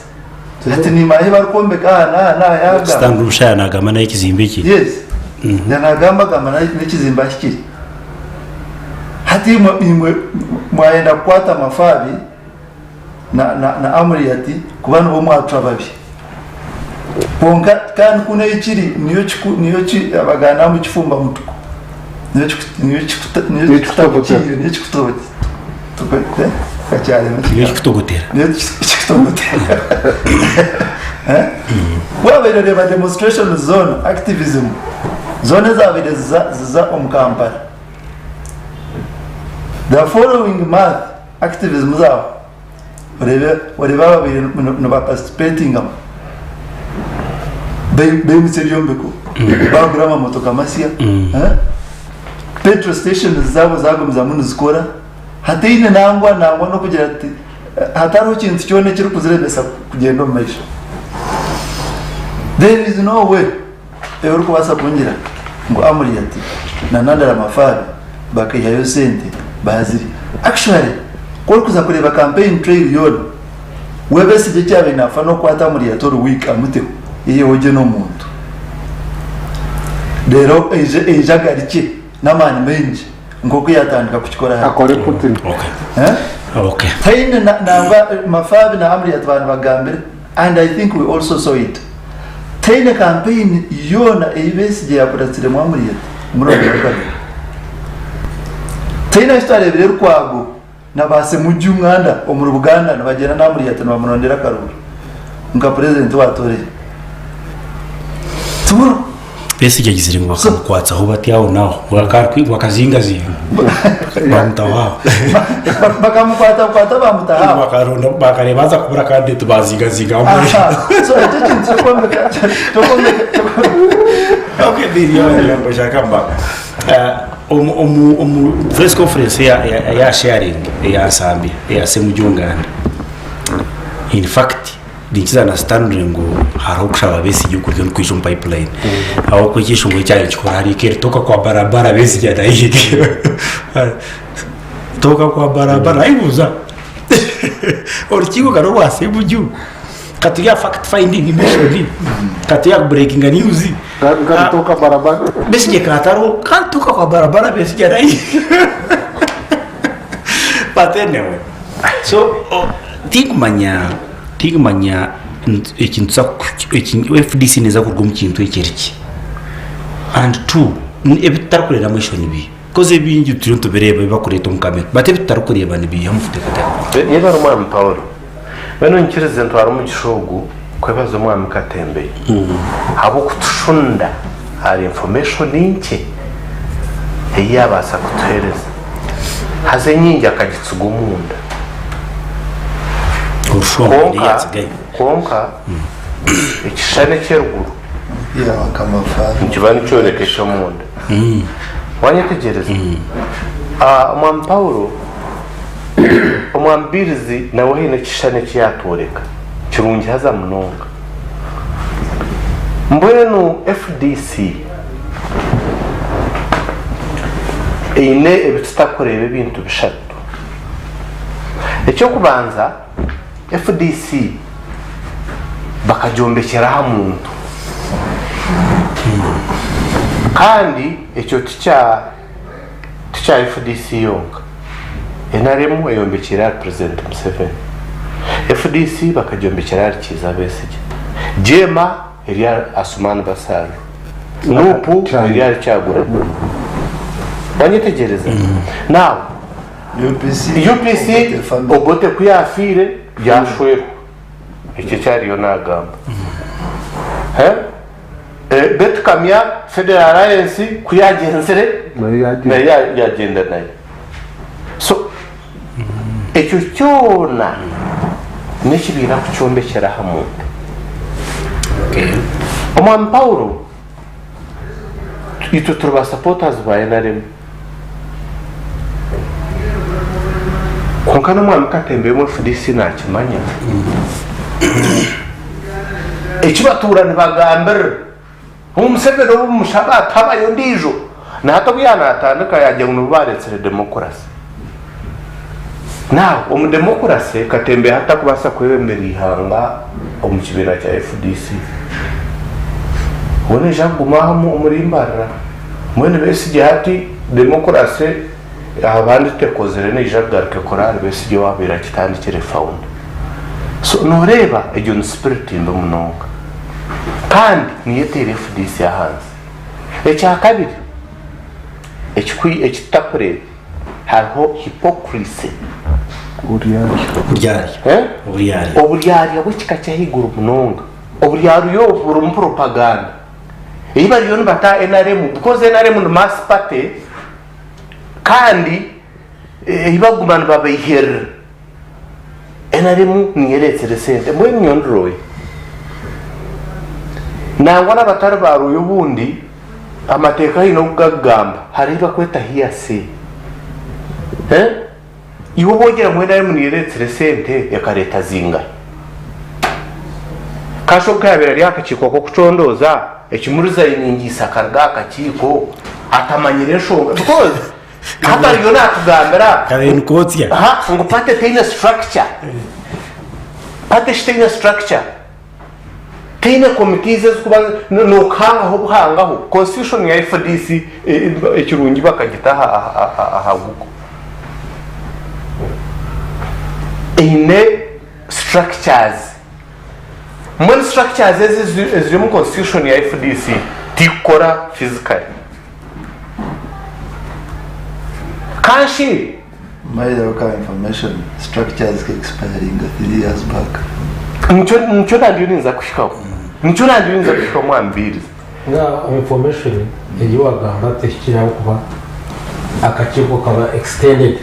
ati ni mahe bari kombeka na yaga stand ushana gama na ikizimbe ki yes nagamba gama na ikizimba kiki hati mwaenda kwata mafabi na amri yati kubana bo mwatwa babi ponga kan kuna ikiri niyo ki abagana mu kifumba mutuko niyo kutogotera kachale niyo kutogotera wabere reba demonstration zone activism zone zabire za Kampala the following month activism zabo whatever babiri no participating bemutse byombeko bagurama motoka masya petrol station zabo zagomza muntu zikora hatine nangwa no kugira ati hataro kintu cyone kiri kuzirebesa kugenda mu maisha there is no way euro kubasa kungira ngo amuri ati nanandara mafabi bakayayo sente baziri actually ko kuza kureba campaign trail yone webese je cyabe nafa no kwata muri yatoro week amuteko iye hoje no muntu rero eje garike namani menje ngo kuyatandika kukikora akore Putin okay taine nanga mafabi na amri yatwana bagambire and I think we also saw it taine campaign yona ebese je yakuratsire mu amri murongo yakabiri taine story bire rwago nabase mujyumwanda omuru Buganda nabagera namuri yatwana bamunondera karuru nga president watore turu bese yagizire ngo bakamukwatsa aho bati yawo naho wakazinga bamutawa bakamukwata bamutaha bakaronda bakarebaza kubura kandi tubazinga so ati tukomeka okay video bashaka mba press conference ya sharing ya sambi ya semujungana in fact dinkiza na standard ngo haro kushaba besi yuko ryo kwisho pipeline aho kwisho ngo cyari cyikora hari kere toka kwa barabara besi jya dahiki toka kwa barabara aibuza orkigo garo wase buju katuya fact finding mission katuya breaking news toka barabara besi je kataro kan toka kwa barabara besi jya dahiki patene so tigmanya ikintu FDC neza kurwum kintu ekeriki and two ebitarukurera mission bi koze bingi turi tuberebe bakureta mu kamera bate bitarukureba nibi yamufite kata yeba no mwami Paulo bano nkirize ntwara mu gishogu kwebaza mwami Katembe habo kutushunda hari information ninke eyabasa kutuhereza haze nyingi akagitsuga umunda konka ikishane cyeruguru ya kamafa nkibani cyorekesha munda wanyetegereza mwami Paulo omwambirizi nawe hino kishane cyatoreka kirungi haza munonga mbwenu FDC ine ebitakoreba ibintu bishatu ecyo kubanza FDC bakajombekera ha muntu kandi ecyo tya FDC yonga enaremu eyombekera president Museveni FDC bakajombekera kiza besije jema eriya Asumani Basaru nupu eriya cyagura banyitegereza now UPC obote kuyafire byashwero iki cyari yo nagamba bet kamya Federal Alliance kuyagenzere na yagenda nayo so ecyo cyona nikibira kucombekera hamwe omwami Paulo itwe turi ba supporters ba NRM konka n'omwami Katembe mu FDC nakimanya ekibaturani bagambira Museveni w'umushaba tabayo ndijo Okutaanataana yajya mu baretsere demokarasi nawe umudemokarasi Katembe hatakubasa kwebemera ihanga omukibera cya FDC wone jaguma umurimbarira mwene Besigye hati demokarasi abandi tekozere ne jagaruke korali Besigye wabera kitandikire found so noreba ejo spirit ndo munonga kandi niyetere FDC yahanze ecya kabiri ekitakure hariho hypocrisy oburyarya bw'ekika kyahiguru munonga oburyarya yo buri propaganda iba ryo nibata NRM because NRM ni mass party kandi ibagumana babayiherera NRM niyeretsere sente mwe nyondroye nangwa n'abatari baruye ubundi amateka hino kugagamba hariba kweta hiyase iwo bogera mwe NRM niyeretsere sente yakareta zinga kashoka yabera ryakakiko ko kucondoza ekimuriza iningisa karga akakiko atamanyire shonga because hata ryo natugambira kabenkotya ngo pate tena structure pate tena structure tena committees kuba no kangaho buhangaho constitution ya FDC ekirungi bakagita ahaguko ine structures when structures is mu constitution ya FDC tikora physically kanshi my local information structures expiring 3 years back ncho ndinza kushikaho ncho ndinza kushikaho mwambiri nga information ejiwagamba tekiraho kuba akakigo kaba extended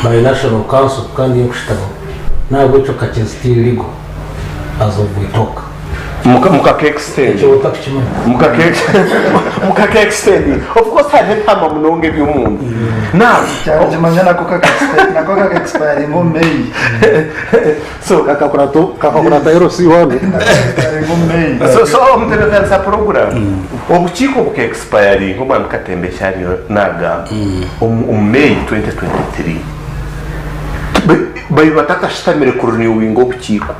by National Council kandi yokushitabo nabwo cyo kake still legal as of we talk muka extend muka extend of course had hama munonge by'umuntu now cyangwa nako kaka expire mu May so kakakurato ero si wano mu May so mtebekansa program obukiko buka expire ngoma Katembe cyari naga May 2023 bayi bataka shitamire kuruni wingo bukiko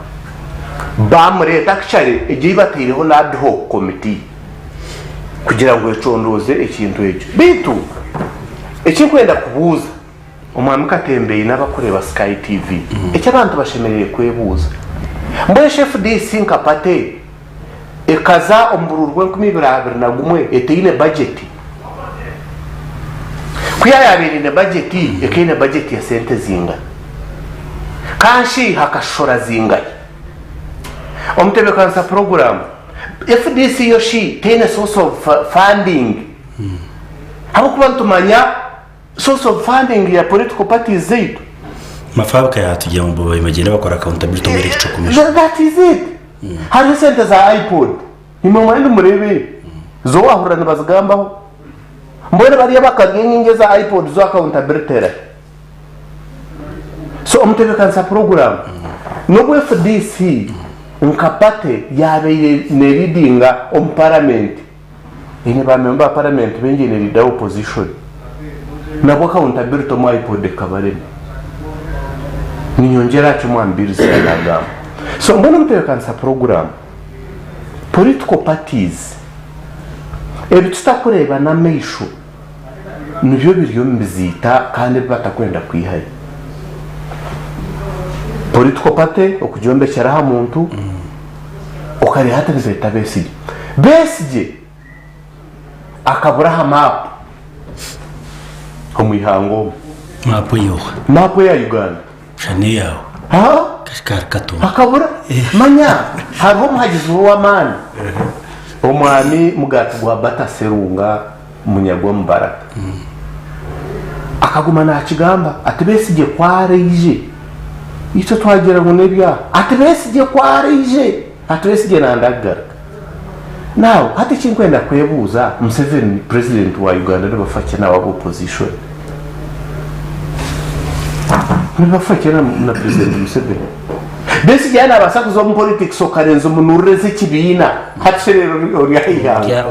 bamureta kicare egiye batiriho na ad hoc committee kugira ngo econdoze ikintu ekyo bitu ekinkwenda kubuza omwami Katembe n'abakureba Sky TV abantu bashemereye kwebuza mbe chef DC nkapate ekaza ombururwe 2021 etine budget kuyayabiri ne budget ekine budget ya sente zinga kanshi hakashora zinga omtebekansa program FDC yoshi tena source of funding hakuba ntumanya source of funding ya political parties zetu mafabika yatujya mu boye magenda bakora accountability muri ico commission that is it hari center za iPod nimwe murebe zo wahurana bazigambaho mbone bari bakagenge za iPod zo accountability so omtebekansa program no FDC nkapate yabeire neridinga parliament ine ba member parliament benje ne leader opposition nabo accountability mu iPod kabare ninyongera cyo mwambiri zinaga so mbona mutekansa program political parties tutakureba na meisho nibyo biriyo mbizita kandi batakwenda kwihaye political party okujombekera ha muntu okari hata bizeta Besigye akabura ha map omuihango map ya Uganda shane yawo kashikar kato akabura manya hariho muhagizi w'amani omwami mugati gwa bataserunga munyagwa Mubaraka akaguma na kigamba ati Besigye kwareije icyo twagira ngo nebya ati Besigye kwareije ati Besigye nandagara now hati chinkwenda kwebuza Museveni president wa Uganda nibafake na wabo opposition nibafake na president Museveni besi jana abasakuzo mu politics okarenzo munureze kibiina hati rero oriyayihanga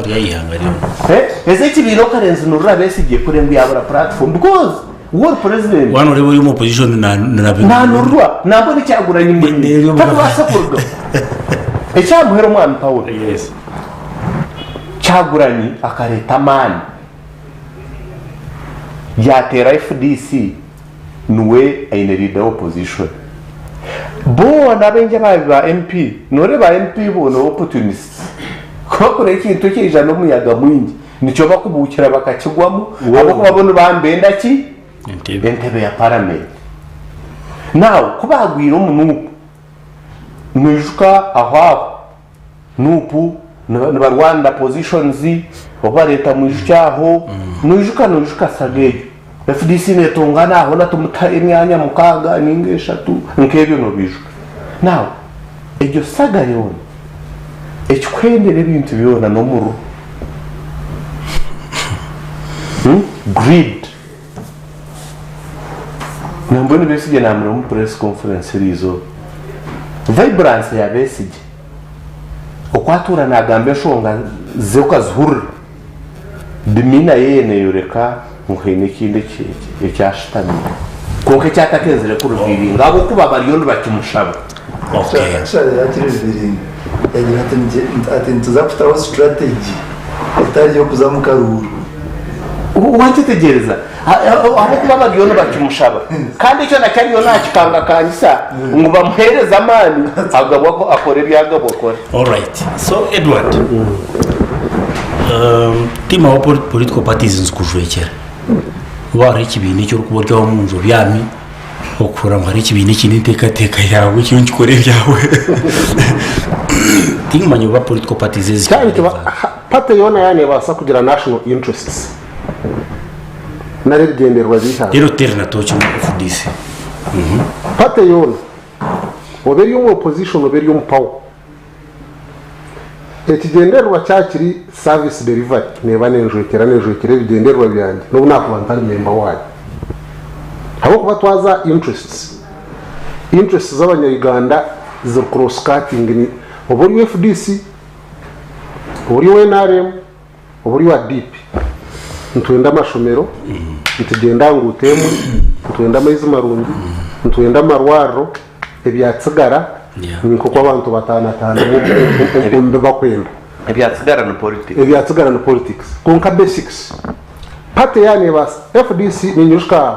eze kibiina okarenzo nurra besi je kurengu yabura platform because war president wano rebo yumo opposition na nurwa nabo ni cyaguranye muri tatwasa kurgo ecyamuhero mwana Paul yes cyaguranye akareta mani yatera FDC nuwe aine leader opposition bo nabenje ba MP nore ba MP bo no opportunists koko ikintu kijana umuyaga mwingi nico bakubukira bakakigwamo abo babona bambenda ki entebe ya parliament now kubagwira umuntu nujuka aho nupu na Rwanda positions obareta mujyaho nujuka sageyo FDC netungana aho natumuta imyanya mukaga ninge 3 nkebyo no biju now ejo sagayo ekikwendere ibintu byona no muru greed nambone besije namro mu press conference rizo vibrance ya besije okwatura nagambe shonga zokazhur dimina yene yoreka muhene kinde cyashitani konke cyatakezere kurubiri ngabo kuba bariyo bakimushaba okay shale yakiribiri yagira ati ntuzafitaho strategy itari yo kuzamuka ruru uwantitegereza aho kuba bariyo bakimushaba kandi cyo nakariyo nakikanga kanisa ngo bamuhereza amani agabwa ko akore byagabo kore. All right, so Edward tima wa political parties nzikujwekera wari kibini cyo kuburyo wa munzo byami okura ngari kibini kiniteka yawe cyo nkikore byawe tima nyoba political parties cyane pate yona yani basa kugira national interests naregenderwa ziha rero terna tocho FDC pate yona oberi mu opposition oberi mu power ekigenderwa cyakiri service delivery neba nenjwekera bigenderwa byanje no nakubantari member wayo habo kuba twaza interests z'abanya Uganda zo cross cutting ni obori FDC obori NRM obori wa DP ntwenda amashomero ntugenda ngutemu ntwenda amazi marungi ntwenda marwaro ebyatsigara niko kwa abantu batanatana mu bakwenda ebyatsigara no politics konka basics pate yani bas FDC ni nyushka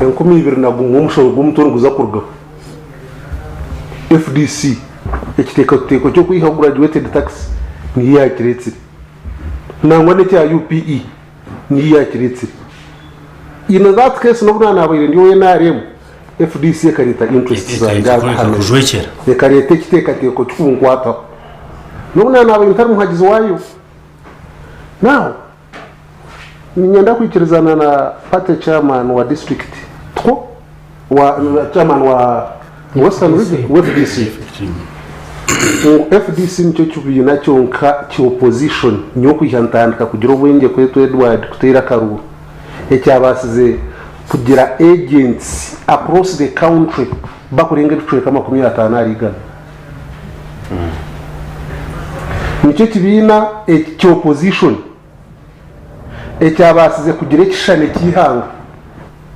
enkumi ibiri na gumumusho gumutunguza kurga FDC ekiteko cyo kwiha graduated tax ni ya kiretse nangwa ne cya UPE ni ya kiretse in that case no bwana abayire ndiwe NRM FDC karita interest zanga kujwekera ekarete kiteko cyungwata no bwana abayire ntari muhagizi wayo now ninyenda kwikirizana na party chairman wa district tko wa chairman wa Western Region FDC FDC nicyo cyubina cyonka cy'opposition nyo kujantandika kugira ubwenge kwetu Edward kutera karuru ecyabasize kugira agents across the country bakurenga duceka 50 arigana nicyo kibina cy'opposition ecyabasize kugira ekishane kihanga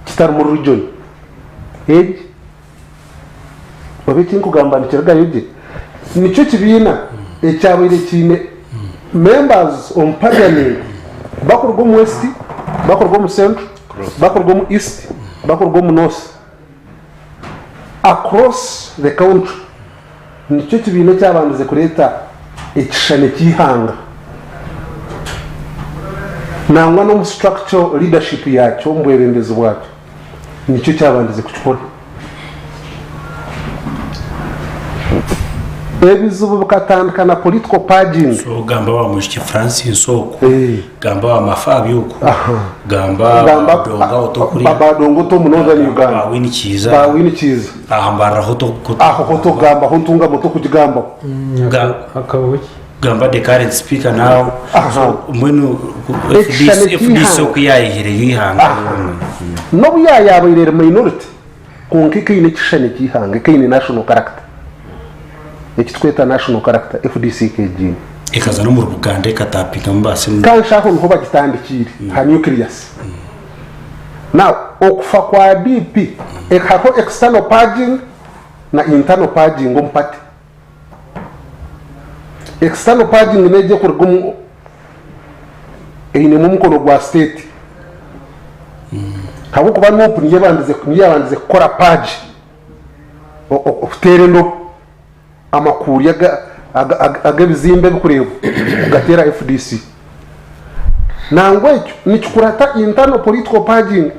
kitari mu region babiti nkugambandikira gayoge nicyo kibina ecyabire kine members on parliament bakorwa mu west bakorwa mu central bakorwa mu east bakorwa mu north across the country nicyo kibina cyabanduze kureta ekishane kihanga nangwa no structure leadership yacyo mbwerendeze bwacyo nicyo cyabanduze kuchikora ebizubu bukatandikana political paging so gamba wa mushiki Francis soko gamba wa mafabi uko gamba donga otokuri baba dongo to munoza ni Uganda wini chiza ahambara hoto gamba hontunga moto kujigamba akabuki gamba the current speaker now mwenu FDC okuyayihire yihanga no buyayabirere minority konke kine kishane kihanga kine national character ekitweta national character FDC KG ikaza no mu Buganda ikatapika mbase kanshaho nho bagitandikire ha nucleus now okufa kwa DP ekako external purging na internal purging ngompati external purging neje kurigumu ine mu mukono gwa state habo kuba no niyabandize gukora purge ofterendo amakuru agabizimbe bikureba ugatera FDC nangwe icyo nikikurata internal political purging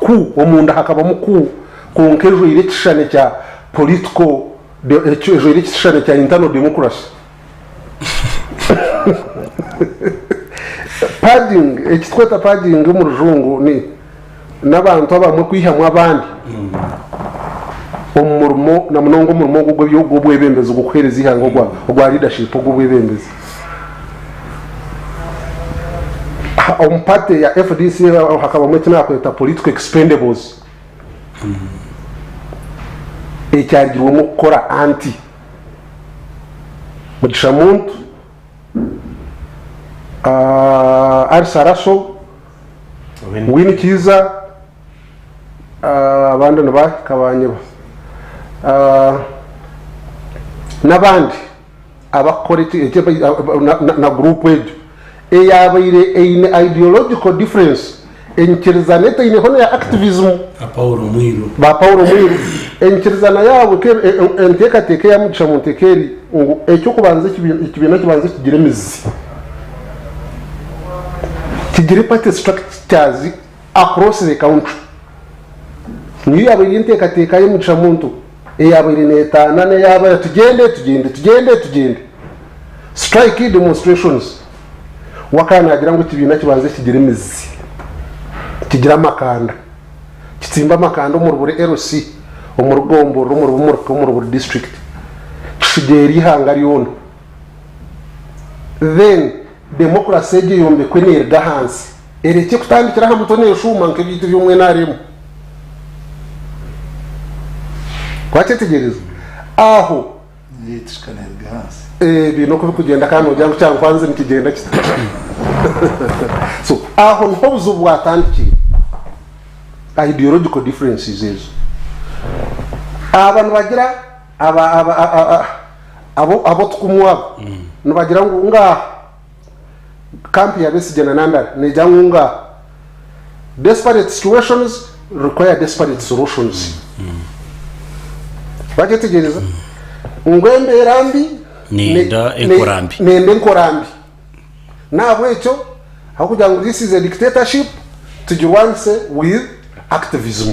ku omunda hakaba muku konkejo ile kishane cya political ejo ile kishane cya internal democracy purging ekitweta purging mu rujungu ni nabantu abamwe kwihamwa abandi umurimo na munongo umurimo gwo bwebembeza gukwhereza ihango gwa leadership gwo bwebembeza ompate ya FDC hakaba mwe kweta political expendables ecyagirwe mu gukora anti mugishamuntu arsaraso winikiza abandi nabakabanye n'abandi abakora na group ejo eyabaire eine ideological difference enkirizana ine hono ya activism ba Paulo Mwiru enkirizana yabo entekateke ya mugisha muntekeri ngo ecyo kubanza ikibina kibanza kigire mizi kigire party structures across the country niyo yabaire entekateka ya mugisha muntu eyabaire netana ne yaba tugende strike demonstrations wakana agira ngo kibina kibanze kigire mizi kigira amakanda kitsimba amakanda mu rubure LC umurugombo mu rubure district kigeri hanga ryona then democracy je yombe kwenerga hansi ereke kutandikira ha mutone yeshuma nke bitu byumwe narimo kwatetegereza aho yitishikanerga hansi bino ko kugenda kandi ujya cyangwa kwanze nikigenda so aho nhobuzo bwatandikira ideological differences ezo abantu bagira abo tukumwa nubagira ngo nga camp ya besijana nanda nejyangu nga desperate situations require desperate solutions bagetegereza ngwembe rambi nende nkorambi nabo ecyo hakugira ngo this is a dictatorship tugiwanse with activism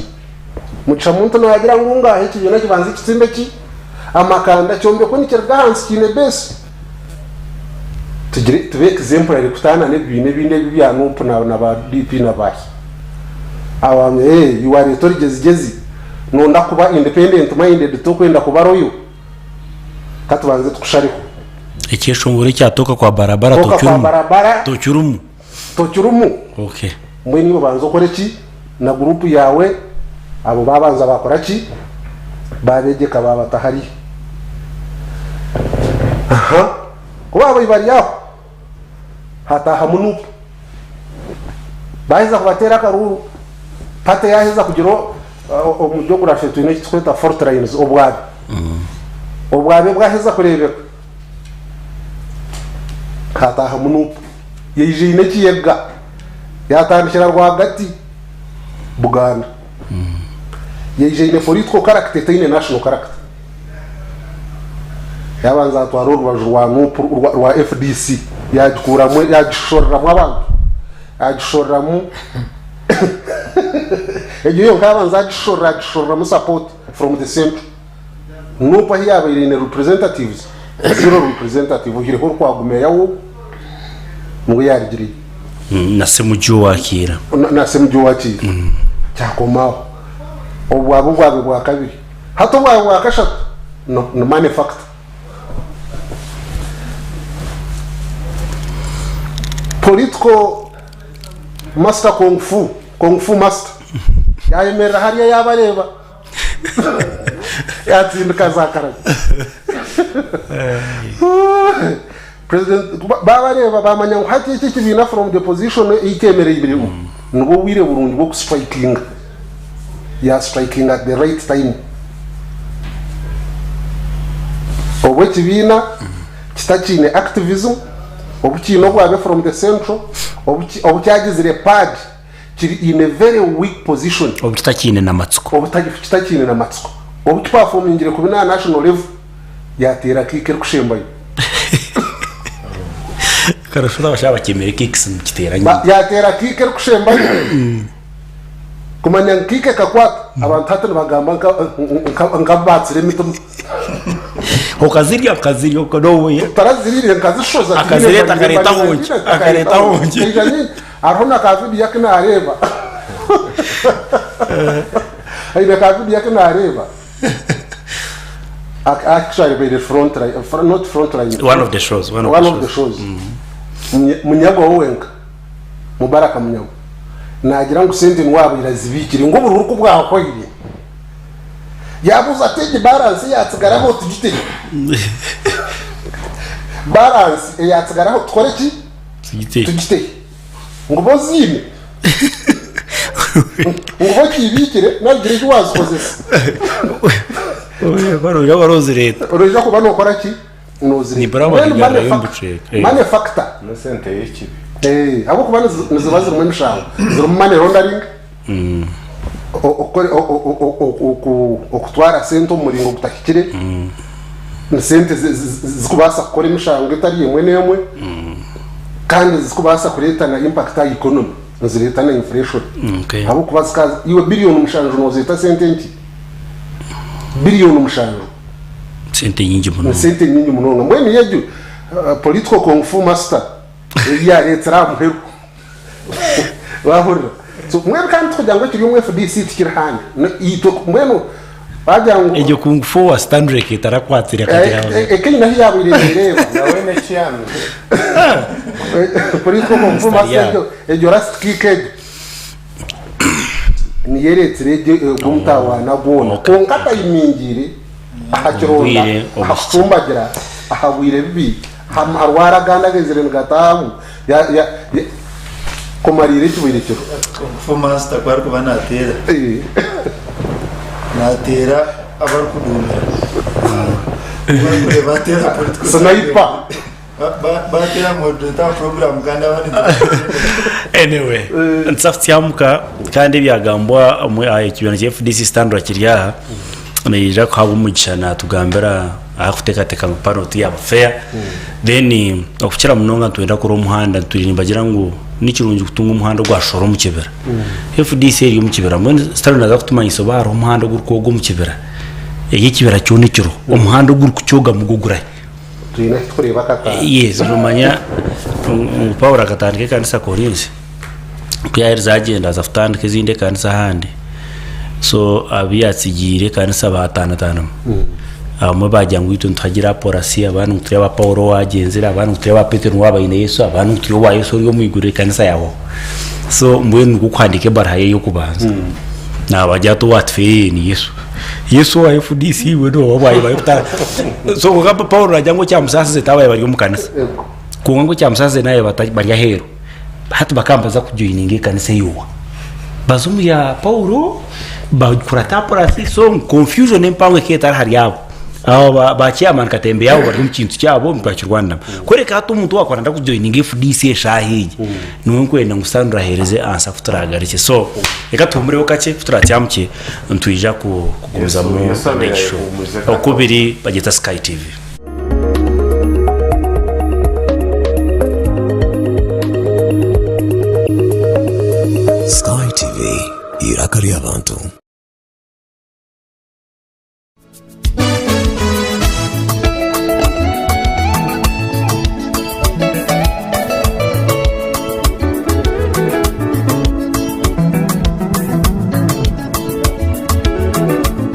muca muntu nagira ngo nga ekibyo nakibanze kitsimbe ki amakanda cyombe ko nikirga hansi kine base tube exemplary kutana ne bine byanu mpuna na ba DP na bahi awamwe you are authority nonda kuba independent minded to kwenda kuba royo katubanze tukushariko ikishungure cyatoka kwa barabara tocyurumu okay mwe nibo banzo koreki na group yawe abo babanza bakora ki babegeka babatahari kuba bari yaho hataha munupu bahiza kubatera karuru pate yaheza kugiro umujogurafe twine kitweta fortrines obwabe bwaheza kurebeka hataha munupu yijine kiyega yatandikira rwagati Buganda yijine political character tine national character yabanza atwaro rwa nupu rwa FDC yagikuramwe yagishorramwe abantu agishorramu egiyo kabanza agishorramu support from the center nupa hiya bayine representatives zero representative hiri ko kwagume yawo mu yarigiri na semujyo wakira cyakomaho obwabo bwa kabiri hato bwa kashatu no manufacture political master kung fu master yayemerera hariya yabareba yatsinduka zakaraga president babareba bamanya ngo hati iki kibina from the position ikemereye ibiri ngo wire burundu bwo striking ya striking at the right time obwe kibina kitakine activism obukino bwabe from the central obukyagizire pad kiri in a very weak position obutakine namatsuko obukipafomingire ku bina national level yatera kike kushembayo karashura bashaba kimere kicks mu kiteranye yatera kike kushembayo kumanya kike kakwata abantu hatana bagamba nkabatsire mitum okazirya ko dowe tarazirire nkazishoza akareta honje arona kavi yakina areba ayina kavi yakina areba actually by the front line not front line one of the shows munyago wenka mubaraka munyago nagira ngo sente nwabo irazibikire ngo bururuko bwaho kwire yabuza tege balance yatsigaraho tugite balance yatsigaraho tkoreki tugite ngo bozime ngo bakibikire nagire cyo wazikozesa oya baro yabarozireta oroja kuba no koraki ni bravo yumbuce manufacture no sente yiki abo kubana nizibaze mu mishango ziri mu money laundering okutwara sente umuringo gutakikire sente zikubasa gukora imishango itari imwe n'imwe kandi zikubasa kureta na impact ya economy zireta na inflation abo kubaza iwe billion umushanjo nozita sente nki billion umushanjo sente nyingi muno mbweni yeju political kung fu master ya letra muheru wahura so mwe kandi tujyango kiri mu FDC tikirahane ito mweno bajyango ejo kung fu wa standard kitarakwatira katira ekenya yabo irereba nawe ne cyane political kung fu master ejo last kicked ni yeretre gumtawa na bona konkata imingire ahakironda ahafumbagira ahabwire bibi harwara gandagezire ngatamu ya komarire kibirikiro fu master kwari kuba natera abar kudumira batera political sniper batera moderator program kandi abandi anyway nsaftiamuka kandi byagambwa mu ayikibana cya FDC standard kirya nija ko habumugisha natugambira akutekateka mpano tu ya fair then okukira munonga twenda kuri umuhanda turi bagira ngo nikirungi kutunga umuhanda gwashoro mu kibera FDC iri mu kibera muri standard naza kutumanyisa baro umuhanda guriko mu kibera kibera cyo nikiro umuhanda guri kucyoga mugugura twina kureba kaka yes rumanya power akatandike kanisa korinzi kuyari zagenda zafutandike zinde kanisa handi so abiyatsigire kanisa batanatana amwe bajyangu ito ntagira porasi abantu tureba Paulo wagenzera abantu tureba Petero wabayine Yesu abantu tureba Yesu yo mwigure kanisa yawo so mbweni gukwandike baraye yo kubanza na bajyato watfe ni Yesu wa FDC wedo wabaye bayuta so ngapa Paulo ajyango cya musase tabaye bari mu kanisa kungo cya musase naye bari hero hatu bakambaza kujoininga kanisa yuwa bazumu ya Paulo bakurata porasi so confusion empangwe ketara hari yabo aba bachiaman katembe yabo bari mu kintu cyabo mpaki Rwanda koreka hatu umuntu wakoranda kujoininga FDC shahiji niwe kwenda ngusandura hereze ansa futuragaritse so reka tumureo kace futuracyamke ntwija kuguza mu next show Okubiri bageta Sky TV Sky TV irakari abantu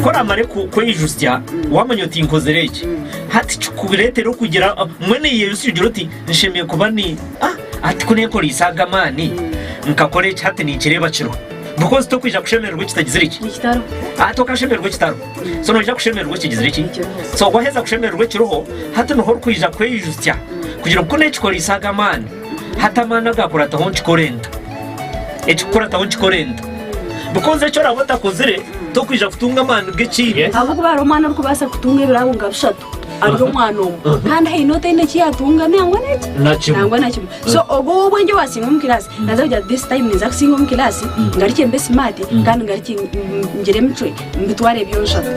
kora mare ko yijusya wamenye uti nkozereke hati cukubiretero kugira mwene Yesu ujuroti nshimiye kuba ni ati kuneko lisaga mani nkakore cyate ni kireba kiro because to kwija kushemererwa kitagizira iki kitaro atoka kushemererwa kitaro so no kushemererwa kigizira iki so gwaheza kushemererwa kiroho hata no hor kwija kwejustya kugira ngo nekikora lisaga mani hata mana gakora tahonchi korenda ekikora tahonchi korenda because echo rabota kozire to kwija kutunga mani bw'ekiri ahubwo baro mwana ruko basa kutunga ibirabunga bishatu ariyo mwana umwe kandi hayinote ine kiyatunga nangwa naki so obo bwenge wasinga mu class nazajya this time niza kusinga mu class ngarike mbe smart kandi ngarike ngere mutwe mbitware byo nshaka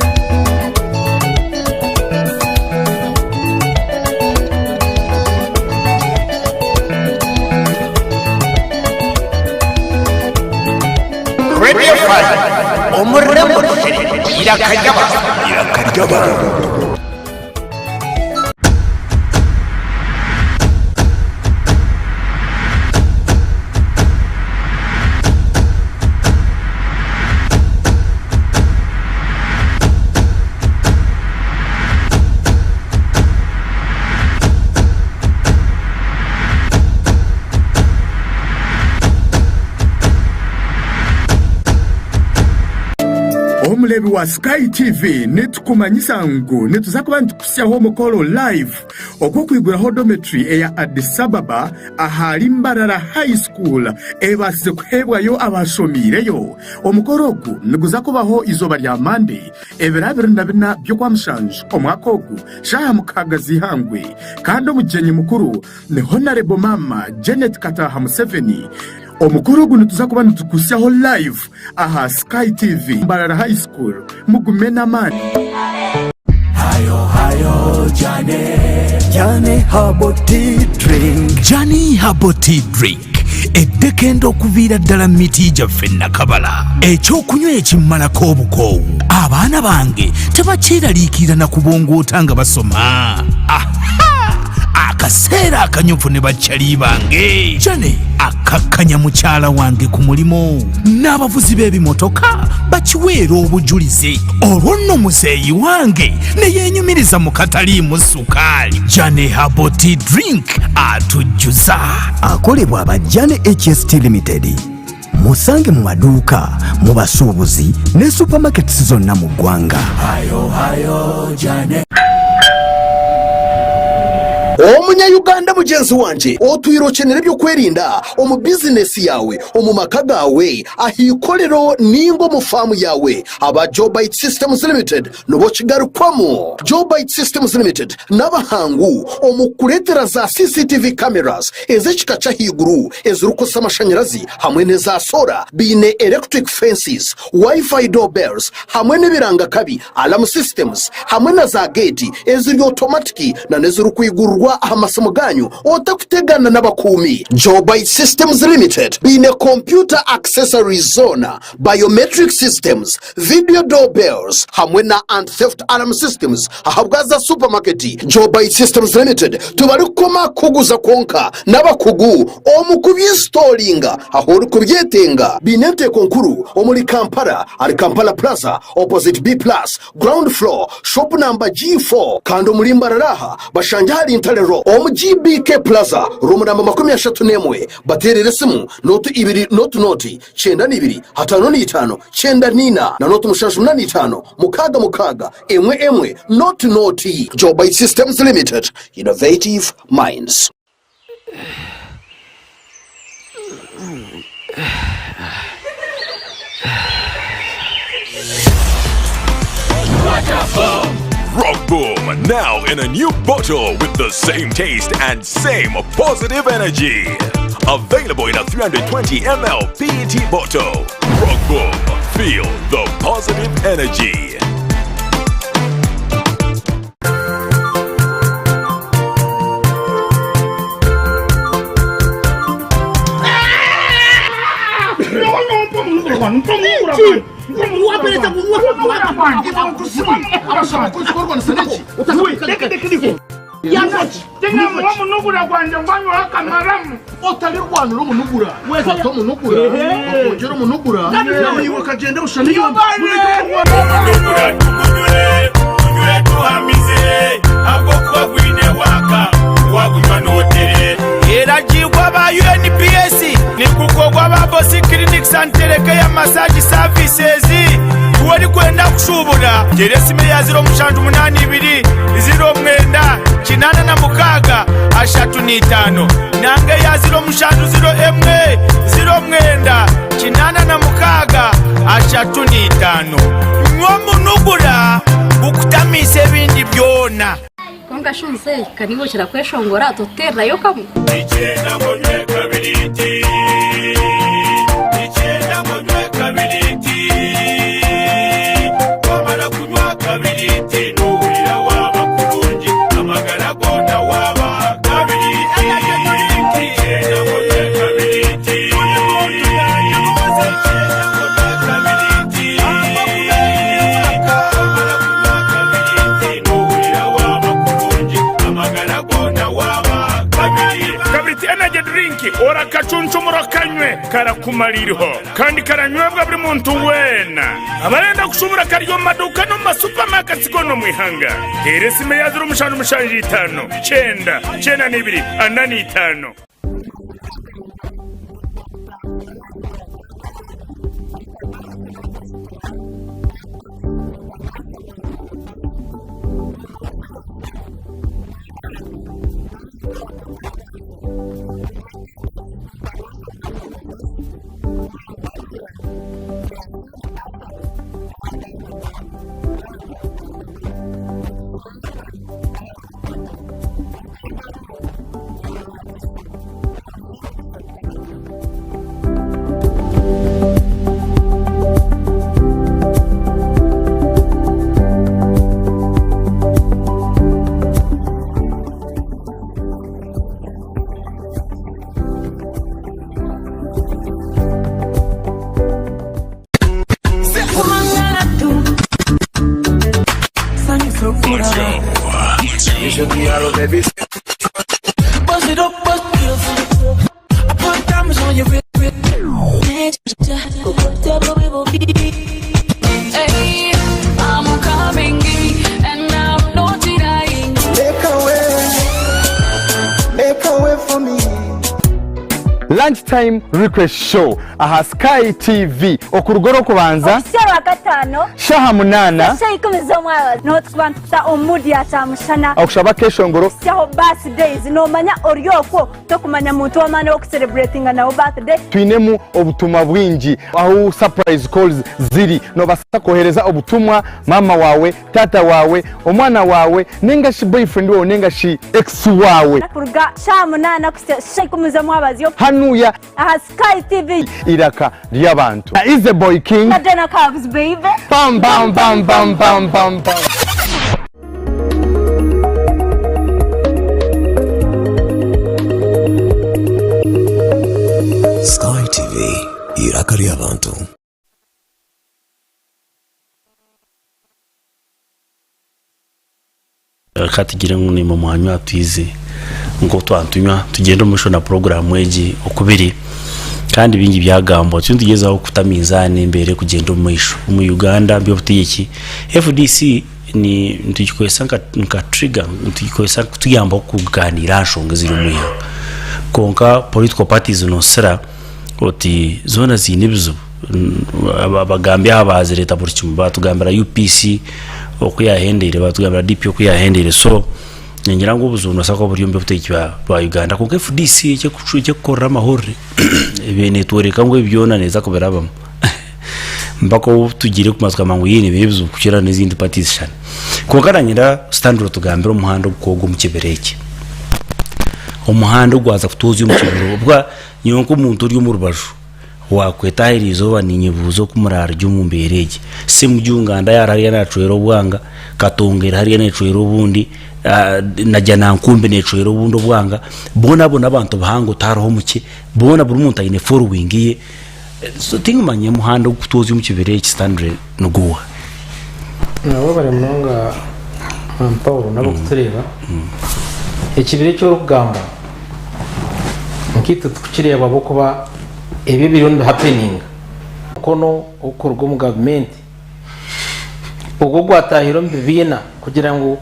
Radio 5 umurembo irakajaba omulebi wa Sky TV netukumanyisa ngo netuza kuba ntukusyaho omukolo live ogw'okwiguraho odometry eya Addis Ababa ahali Mbarara High School ebasize kuhebwayo abashomireyo. Omukolo ogu niguza kubaho izoba lya Monday ebiro 24 by'okwamushanju omwaka ogu shaha mukaga zihangwe kandi omujenyi mukuru ne Honorable Mama Janet Kataha Museveni. Omukuru guno tuzakuba ntukusyaho live aha Sky TV Mbarara High School mugumena mani. Hayo Jane Herbal Tea Drink. Jane Herbal Tea Drink eddekendo okuvira ddala miti gyaffe nakabala ekyokunywa ekimmalako obukoowu abaana bange tebakyeraliikirira na kubongoota nga basoma. Akaseera akanyufu ne bakyali bange Jane akakkanya mukyala wange ku mulimo n'abavuzi b'ebimotoka bakiweera obujulize olwo nno muzeeyi wange ne yeenyumiriza mu kataliimu sukaali. Jane Herbal Tea Drink atujjuza akolebwa aba Jane HST Limited. Musange mu maduuka mu basuubuzi ne supermarkets zonna mu ggwanga. Hayo Jane. Omunya-Uganda mugenzi wanje otwirokenera by'okwerinda omu bizinesi yawe omu maka gawe ahikolero ningo mu faamu yawe aba Jobite Systems Limited nobo kigarukwamu. Jobite Systems Limited n'abahangu omu kuleetera za CCTV cameras ez'ekika kya haiguru ezirukusa amashanyarazi hamwe n'eza solar biine electric fences, wifi doorbells hamwe n'ebiranga kabi alarm systems hamwe na za gate eziri automatic na nezirukwigurwa amasomo ganyu otakutegana n'abakuumi. Jobite Systems Limited biine computer accessories zone, biometric systems, video doorbells hamwe na anti-theft alarm systems ahabwaza supermarket. Jobite Systems Limited tubali kukoma kuguza konka n'abakugu omu kubyinstolinga aho ori kubyetenga. Biine enteeko nkuru omuli Kampala ali Kampala Plaza opposite B Plus ground floor shop number G4 kandi omuli Mbarara bashanja hali Ntale omu GBK Plaza room namba 31 baterere simu notu 2 noti 92 55 94 na notu 85 mukaga emwe noti. Jobite Systems Limited, innovative minds. Rock Boom, now in a new bottle with the same taste and same positive energy. Available in a 320 ml PET bottle. Rock Boom, feel the positive energy. Era santereka ya massage services wari kwenda kushubura geresime ya 082 0 kinana na mukaga ashatu n'itano nange ya 0 kinana na mukaga ashatu n'itano mwomunugura ukutamise bindi byona konga shunze kanibo kirakweshongora totera yo kamu icyenda ngo nywe kabiriti icyenda ngo nywe kabiriti wamara kunywa kabiriti nuhurira waba kurungi amagara gona waba kabiriti icyenda ngo nywe kabiriti ora kacunchumura kanywe karakumaliriho kandi karanywebwa buri muntu wena abarenda kushubura karyo maduka no masupermarket gono mwihanga eresime ya 0 cyenda n'ibiri anani itano Lunchtime request show aha Sky TV okurugoro kubanza Sera gatano shaha munana shayikomeza mwawa not kwanta omudi atamushana okushaba keshongoro shaho birthdays no manya oryoko to kumanya muntu wamana ok celebrating na birthday twinemu obutumwa bwingi aho surprise calls ziri no basa kohereza obutumwa mama wawe tata wawe omwana wawe nenga shi boyfriend wawe nenga shi ex wawe kurga shaha munana shayikomeza mwabazi hanuya aha Sky TV iraka ry'abantu is the boy king Madonna Cubs baby bam bam bam bam bam bam bam Sky TV iraka ry'abantu katigira ngune mu mwanya twize ngo twantunywa tugenda umusho na program weji okubiri kandi bingi byagambo tundigezaho kutamizane imbere kugenda umusho mu Uganda byo butiki FDC ni ntikwesa nka trigger ntikwesa kutuyamba kuganira nshonga ziri muya konka political parties no sera oti zona zinibizo abagambya abaze leta burkimu batugambira UPC okuyahendere batugambira DP okuyahendere so ngira ngo buzuno sako buri yombe buteki ba Uganda ko FDC cyo gukora amahoro ibene twereka ngo ibyona neza ko berabamo mbako tugire kumatwa mangu yini bebizo kukira n'izindi parties cyane ko karanyira standard tugambira umuhanda ukogo mu kibereke umuhanda ugwaza kutuzi mu kibero bwa nyonko umuntu uri mu rubaju wakwetahirizo baninyibuzo kumurara ryo mu mberege se mu Uganda yarari yanacwero bwanga katongera hari yanacwero bundi najya nankumbe necwero bundo bwanga bona abantu bahango taraho muke bona buri muntu ayine following ye so tingumanye muhanda kutozi mu kibereke standard no guwa nabo bari munonga Paulo nabo kutureba ekibire cyo rugamba nkitu tukireba boko ba ebi biri happening kono ukorwa mu government ubwo gwatahiro bibiina kugira ngo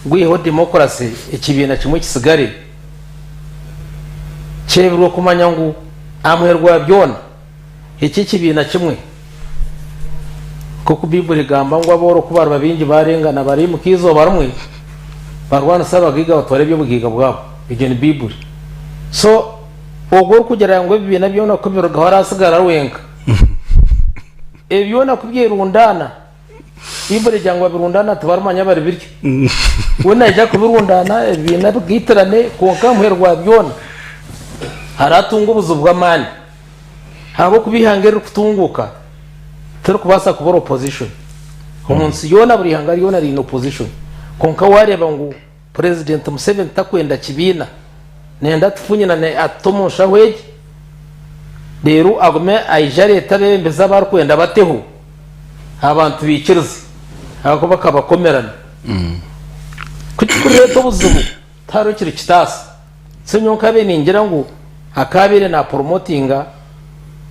gwiho democracy ekibina kimwe kisigare cyebirwa kumanya ngo amwerwa byona iki kibiina kimwe kuko biburi gamba ngo aboro kubara babingi barengana bari mu kizo barumwe barwana sabagiga batware byo bugiga bwabo ibyo ni biburi so ogwo kugira ngo bibiina byo nakubiro gahora asigara wenka ebyo nakubyirundana biburi cyangwa birundana tubarumanya bari biryo wona ijya kubirundana ibibiina bwitirane konka muherwa byona haratunga ubuzu bw'amani habo kubihangera kutunguka turi kubasa kubora opposition umunsi yona buri hangari yona ari in opposition konka wareba ngo president Museveni takwenda kibiina nenda tufunyina ne atomosha weje rero agume ayijare tabembeza bar kwenda bateho abantu bikirize hako bakabakomerana kutureta ubuzubu taro kiri kitasi senyonka be ningira ngo akabire na promotinga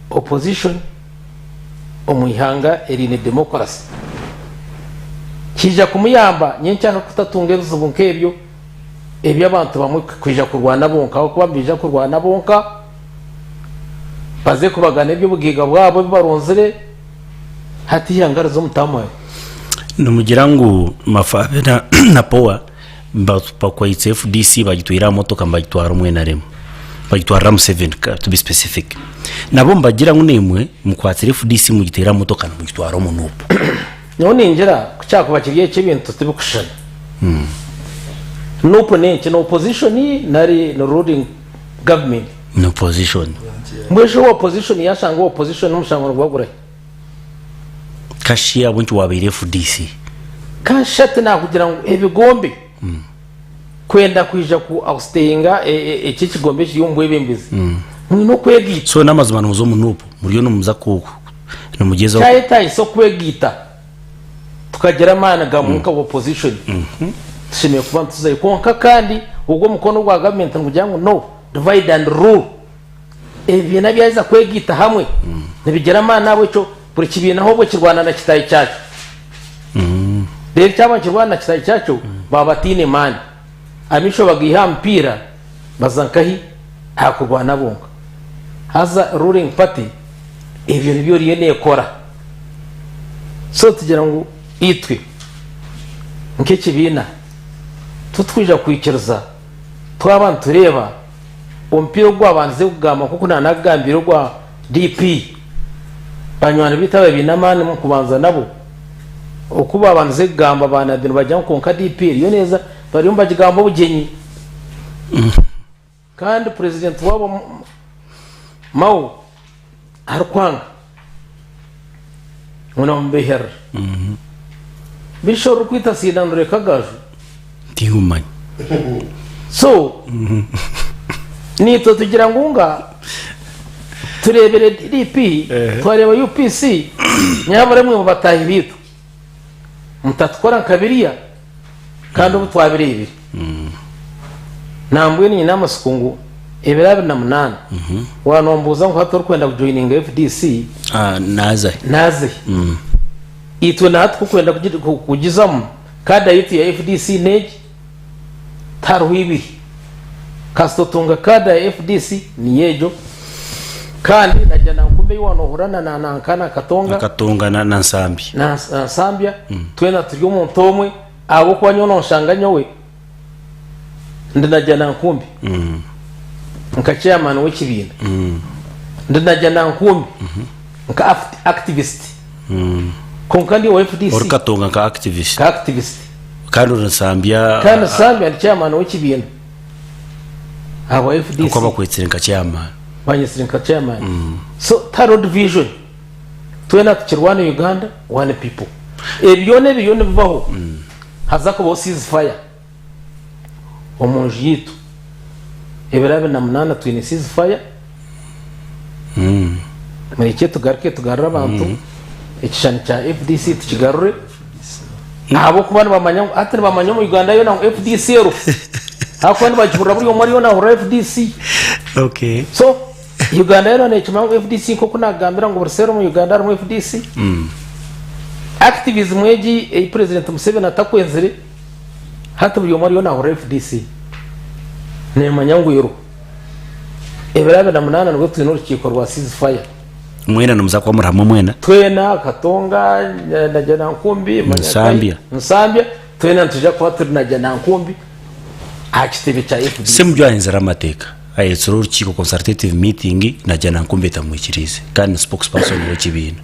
opposition omuyihanga erine democracy kija kumuyamba nyencyaka kutatunga ebizubu nkebyo ebyo abantu bamwe kwija kurwana bonka aho kuba bija kurwana bonka baze kubagana ebyo bugiga bwabo bibaronzere hati yangara zo mutamaye numugira ngo mafabe na power bakwa FDC bagitwira motoka mbagitwara umwe na remo bagitwara RAM7 to be specific nabo mbagira ngo nemwe mukwatira FDC mugitera motoka mugitwara umunupo none injira kucyako bakigiye cy'ibintu tubikushana nupo nenke no opposition nari no ruling government no opposition mwejo opposition yashanga opposition n'umushangano gwagura kashiya buntu wabire FDC kashate na kugira ngo ebigombe kwenda kwija ku austinga iki kigombe cy'umbwe bembizi no kwegita so namazimana muzo munupo muriyo numuza kuko numugeza cyahita iso kwegita tukagera mana gamuka opposition shime kuba tuzaye konka kandi ubwo mukono gwa government ngugira ngo no divide and rule ebi nabyaza kwegita hamwe nibigera mana nabo cyo buri kibina ahubwo kirwana na kitayi cyacu rero cyaba kirwana kitayi cyacu babatine mani amisho bagiha mpira bazankahi hakurwana bonka haza ruling party ibyo nibyo riyene kora so tugira ngo itwe nke kibina tutwija kwikiriza twabantu tureba umpiro gwabanze kugama kuko nanagambiro gwa DP banywana bitabe binamane mu kubanza nabo okuba abanze kugamba bana dino bajya konka DP yo neza bari umba kigambo bugenyi kandi president wabo Mao arkwanga una mbeher bishoro kwita sidandure kagaju tihumanye so nito tugira ngunga turebere DP twareba UPC nyabare mwe batahi bitu mutatwara kabiriya kandi ubu twabire ibiri nambwe ni namasukungu eberabe na munana wanombuza ngo hato kwenda kujoininga FDC naze itwe natwe kwenda kugizamu kada yitu ya FDC neji tarwibi kastotunga kada ya FDC ni yejo kandi najana kumbe yono hurana na nankana katonga na nsambi na sambia twena turi umuntu omwe abo kwa nyono nshanganyo we ndinajana kumbe nka chairman w'ikibina ndinajana nkumbi nka activist konkandi wa FDC orkatonga nka activist kandi nsambia ni chairman w'ikibina abo FDC uko bakwetsera nka chairman banyesira nka chairman so third division twena tukirwana Uganda one people ebiyone bivaho hazako bo ceasefire omunji yitu eberabe na munana twine ceasefire mureke tugarura abantu ekishani cha FDC tukigarure nabo kubana bamanya atari bamanya mu Uganda yo na FDC ero hakwani bajibura buri omari yo na FDC okay so Uganda yo na chimango FDC ko kunagambira ngo bursero mu Uganda mu FDC activism yeji president Museveni atakwenzere hata buri omari yo na FDC ne manyangu yero eberabe na munana ngo twino rukiko rwa ceasefire mwena numuza kwa muramu mwena twena Katonga na Janankumbi Nsambia twena tuja kwa turi na Janankumbi akitebe cha FDC semujwa inzara amateka ayetsoro urukiko consultative meeting na Janankumbi tamwikirize kandi spokesperson w'ikibina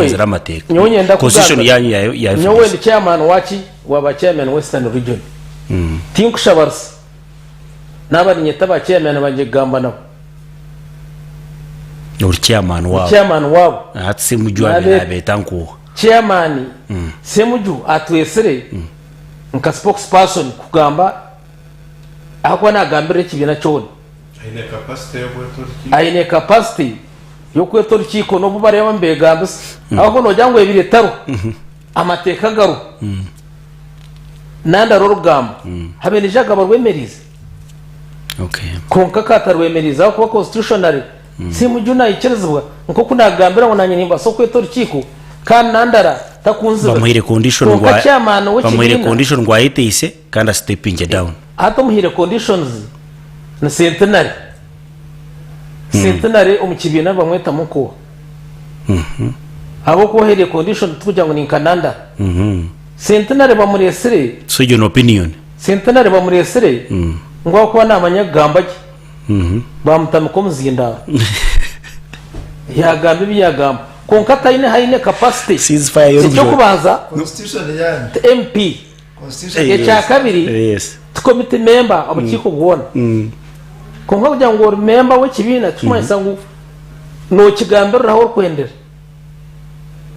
inzara amateka position yanyu ya nyowe ndi chairman wachi wa chairman Western Region Tinku Shabars nabari nyetaba chairman banje gamba nabo chairman wabo ati semujwa abetanko chairman semuju atwesere nka spokesperson kugamba akwa nagambire kibina cyone aine capacity yo kwetora kiko no bubare bambegamba aho no jangwe biretaro amateka garu nanda rorugamba habe nijaga barwemerize konka katarwemeriza ko constitutionally simujuna ikerezwa nko kunagambira ngo nanye nimba so kwetora kiko kandi nandara takunze bamuhire condition ngwa itise kandi stepping down hata muhire conditions na centenary umukibina bamweta muko abo ko here condition tujya ngo ni kananda centenary bamuresere so your opinion centenary bamuresere ngo ko namanyagamba bamutamuko muzinda yagamba byagamba konkata ine haine capacity cyo kubanza constitution ya MP ya kabiri committee member abukiko bwona konka kugira ngo member w'ikibina tumayisangu no kigambira aho kwendera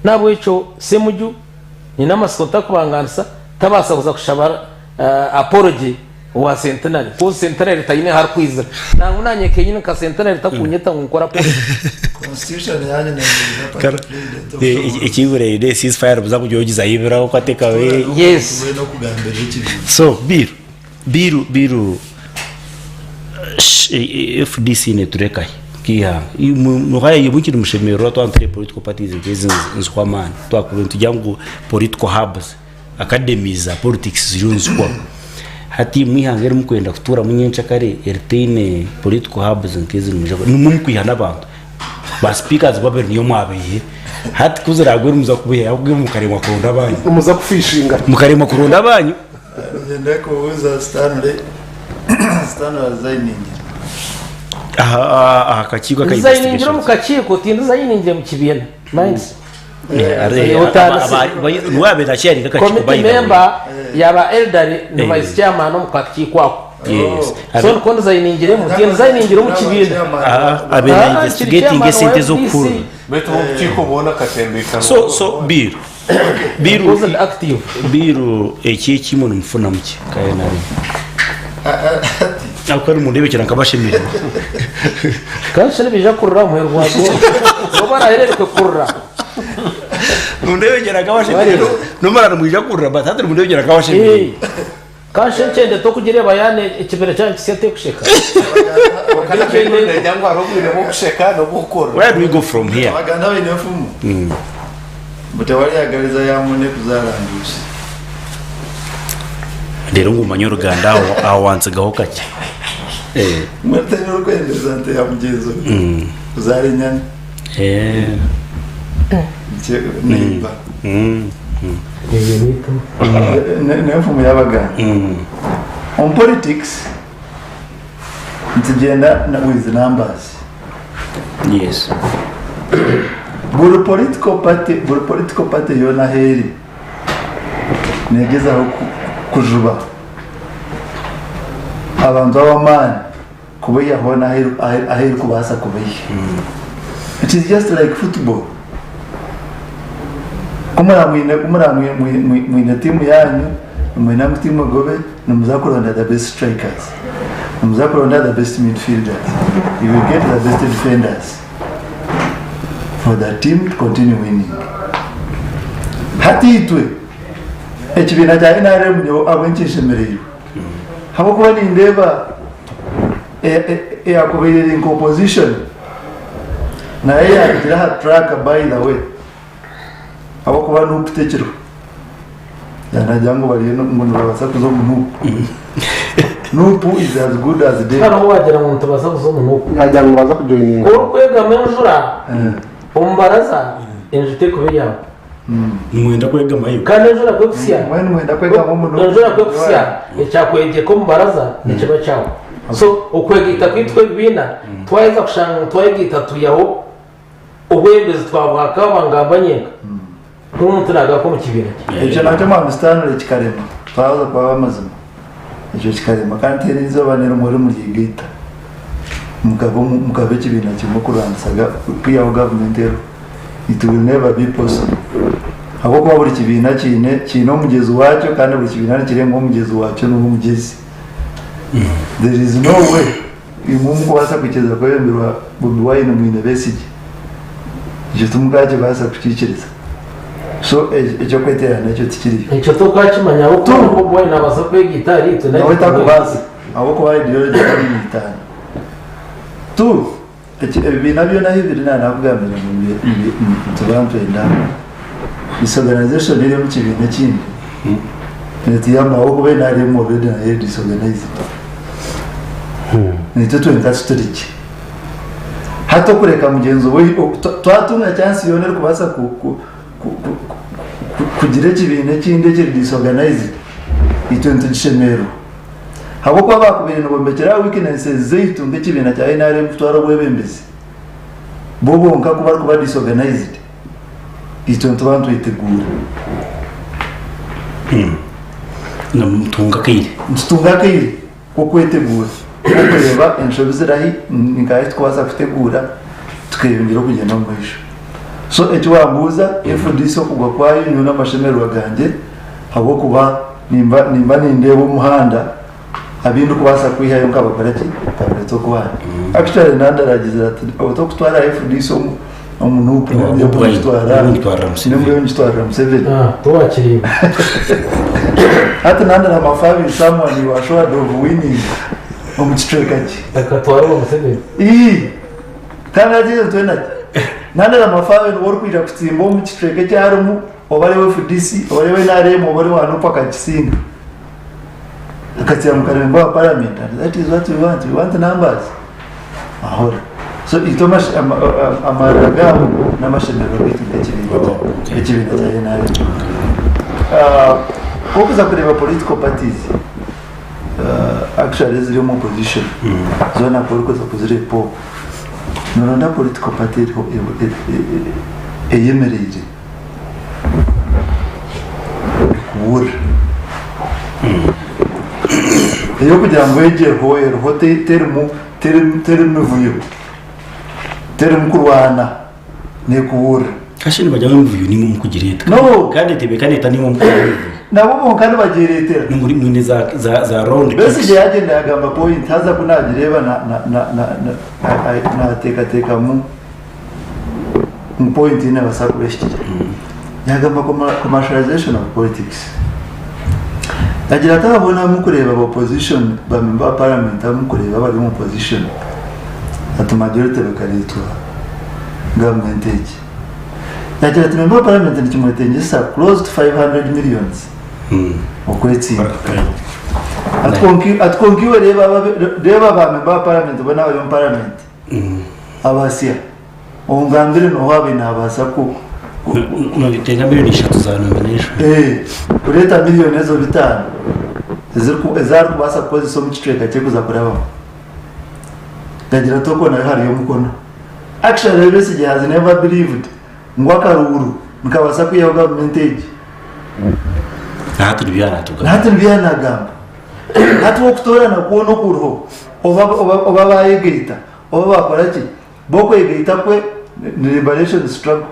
nabo ico semuju ni namasota kubanganisa tabasa kuza kushabara apology wa centenary ko centenary tayine har kwiza nangu nanye kenyine ka centenary takunyeta ngukora constitution yanyu ne ikibure ide ceasefire buza kujogiza yibira ko ateka we yes no kugambira ikibina so biru FDC ne tureka kiha mugaye yibukira mushemero to entre political parties nzwamana to akubentu jangu political hubs academies za politics zirunzwa hati mwihangere mukwenda kutura munyencha kare ertine political hubs nkezi numujako numumkwihana abantu ba speakers babe niyo mwabiye hati kuzira agwe muza kubiye agwe mukarema kurunda abanyu muza kufishinga mukarema kurunda abanyu ndeko uza Stanley zainingi kakigo ka zainingi mu kakiko tindu zainingi mu kibina minds nuwabe na sheri kakachiko bayi member yaba elderly no vice chairman mu kakiko so kondo zainingi mu tindu zainingi mu kibina abe na investigating esente zo kuru beto mu kiko bona katembeka so biru active biru ekiki mu mfuna muki kaye nari akora umuntu yibekera nkabashimira kandi bija kurura mu rwago no baraherereke kurura umuntu yibekera nkabashimira no marana mwija kurura batatu umuntu yibekera nkabashimira kandi cyende to kugire bayane ikibere cyane kisete kusheka kana kende cyangwa arobwire mu kusheka no gukora where do we go from here baganda bayinefumu mutawali agaliza yamune kuzarandusha rero ngumanyo Ruganda aho wansigaho kake mutanyoro kwendeza nte ya mugezo kuzari nyane nimba nefumu y'abaganda on politics ntugenda with numbers yes buri political party yona heri negeza kujuba abantu b'amani kubiya hona aheri kubasa kubiya it is just like football kumara mwine timu yanyu mwina timu gobe numuzakurondera the best strikers numuzakurondera the best midfielders you will get the best defenders for the team to continue winning hati itwe ekibina cya NRM nyo abenkishemereye habo kuba ni ndeba yakubirira in composition na yagira track by the way habo kuba nuputekero yanajyango bari umuntu babasa kuzo nupu nupu is as good as day hano wagira umuntu babasa kuzo nupu yajyango baza kujoininga ko kwega menjura ombaraza enjute kubeya mwenda kwega mayo kandi ejo nakwekusia mwenda kwega mu muno ejo nakwekusia echakwege ko mbaraza nikiba cyawo so okwegita kwitwe bina twaiza kushanga twegita tuyaho obwembezi twabwaka bangambanye nk'umuntu nagako mu kibina icyo nacyo mwamustanire kikarema twaza kwa amazima icyo kikarema kandi terizo banera muri mugigita mukabe kibina kimwe kurangisaga kwiyaho government ero it will never be possible abo kuba buri kibina kino umugezi wacyo kandi buri kibina kirenga umugezi wacyo n'umugezi there is no way imumu basa kugeza kwemberwa Bobi Wine mu university icyo tumugake basa kukikiriza so icyo kweterana icyo tikiri icyo tukakimanya uko Bobi Wine abaza kwegita ari to nawe takubaza abo kuba ideology ari mitana tu binabyo nahibiri navugamira mu tubantu endana this organization iri mu kibina kindi netiyama aho bene ari mu already na head disorganized nito twenka storage hato kureka mugenzo we twatunga chance yonera kubasa kugira kibina kindi kiri disorganized ito ntishemero habo kwa bakubere ngombekera weaknesses zeitunge kibina cya NRM kutwara bwebembezi bobo nka kuba disorganized ito ntubantu itegura namutunga kaire ko kwetegura kureba enshobizirahi ngaye twasa kutegura tukayongera kugenda mu mwisho so ecyo wambuza FDC kugwa kwayo nyuna amashemero baganje habo kuba nimba nindeba umuhanda abindu kubasa kwihayo nk'abaparati kabeto kwa actually nandaragize ati oto kutwara FDC umuntu yo kutwara Museveni tuwakiriye hata nandara mafabi someone you are sure of winning omukitrekaji akatwara Museveni kandi agiye twena nandara mafabi wori kwira kutsimba omukitrekaji harumu obalewe FDC obalewe NRM obalewe anopa kakisinga akatya mukaremba parliament that is what we want numbers ahora so itomash amaraga n'amashemero y'ikibintu cya nayo kuza kureba political parties actually ziri mu position zona political opposition po nonda political party eyemereye kubura iyo kugira ngo yegere hoyero termu vuyo termu kurwana ne kubura kashini bajya mu vuyo ni mu kugireta no kandi tebekaneta ni mu nabo kandi bagiretera ni muri mwine za round bese je yagenda yagamba point haza kunagireba na teka mu point ine basakureshije yagamba commercialization of politics agira atabona mu kureba opposition bamemba parliament amukureba bari mu opposition ati majority bakaritwa government age yagira ati memba parliament ni kimwetengesa close to 500 millions okwetsi atkonkiwe reba bamemba parliament bona ayo parliament abasia ongambire no habe nabasa ko nogitenga miliyoni 3 za nomination ureta miliyoni ezo bitanu ezari kubasa kukoza isomo kitreka cyekuza kuraba ndagira toko na hari yo mukono actually this has never believed ngwaka ruru nkabasa kuyo government age nahatu byana gamba hatu okutora na kuono kurho oba bayegeita oba bakora ki boko yegeita kwe ni liberation struggle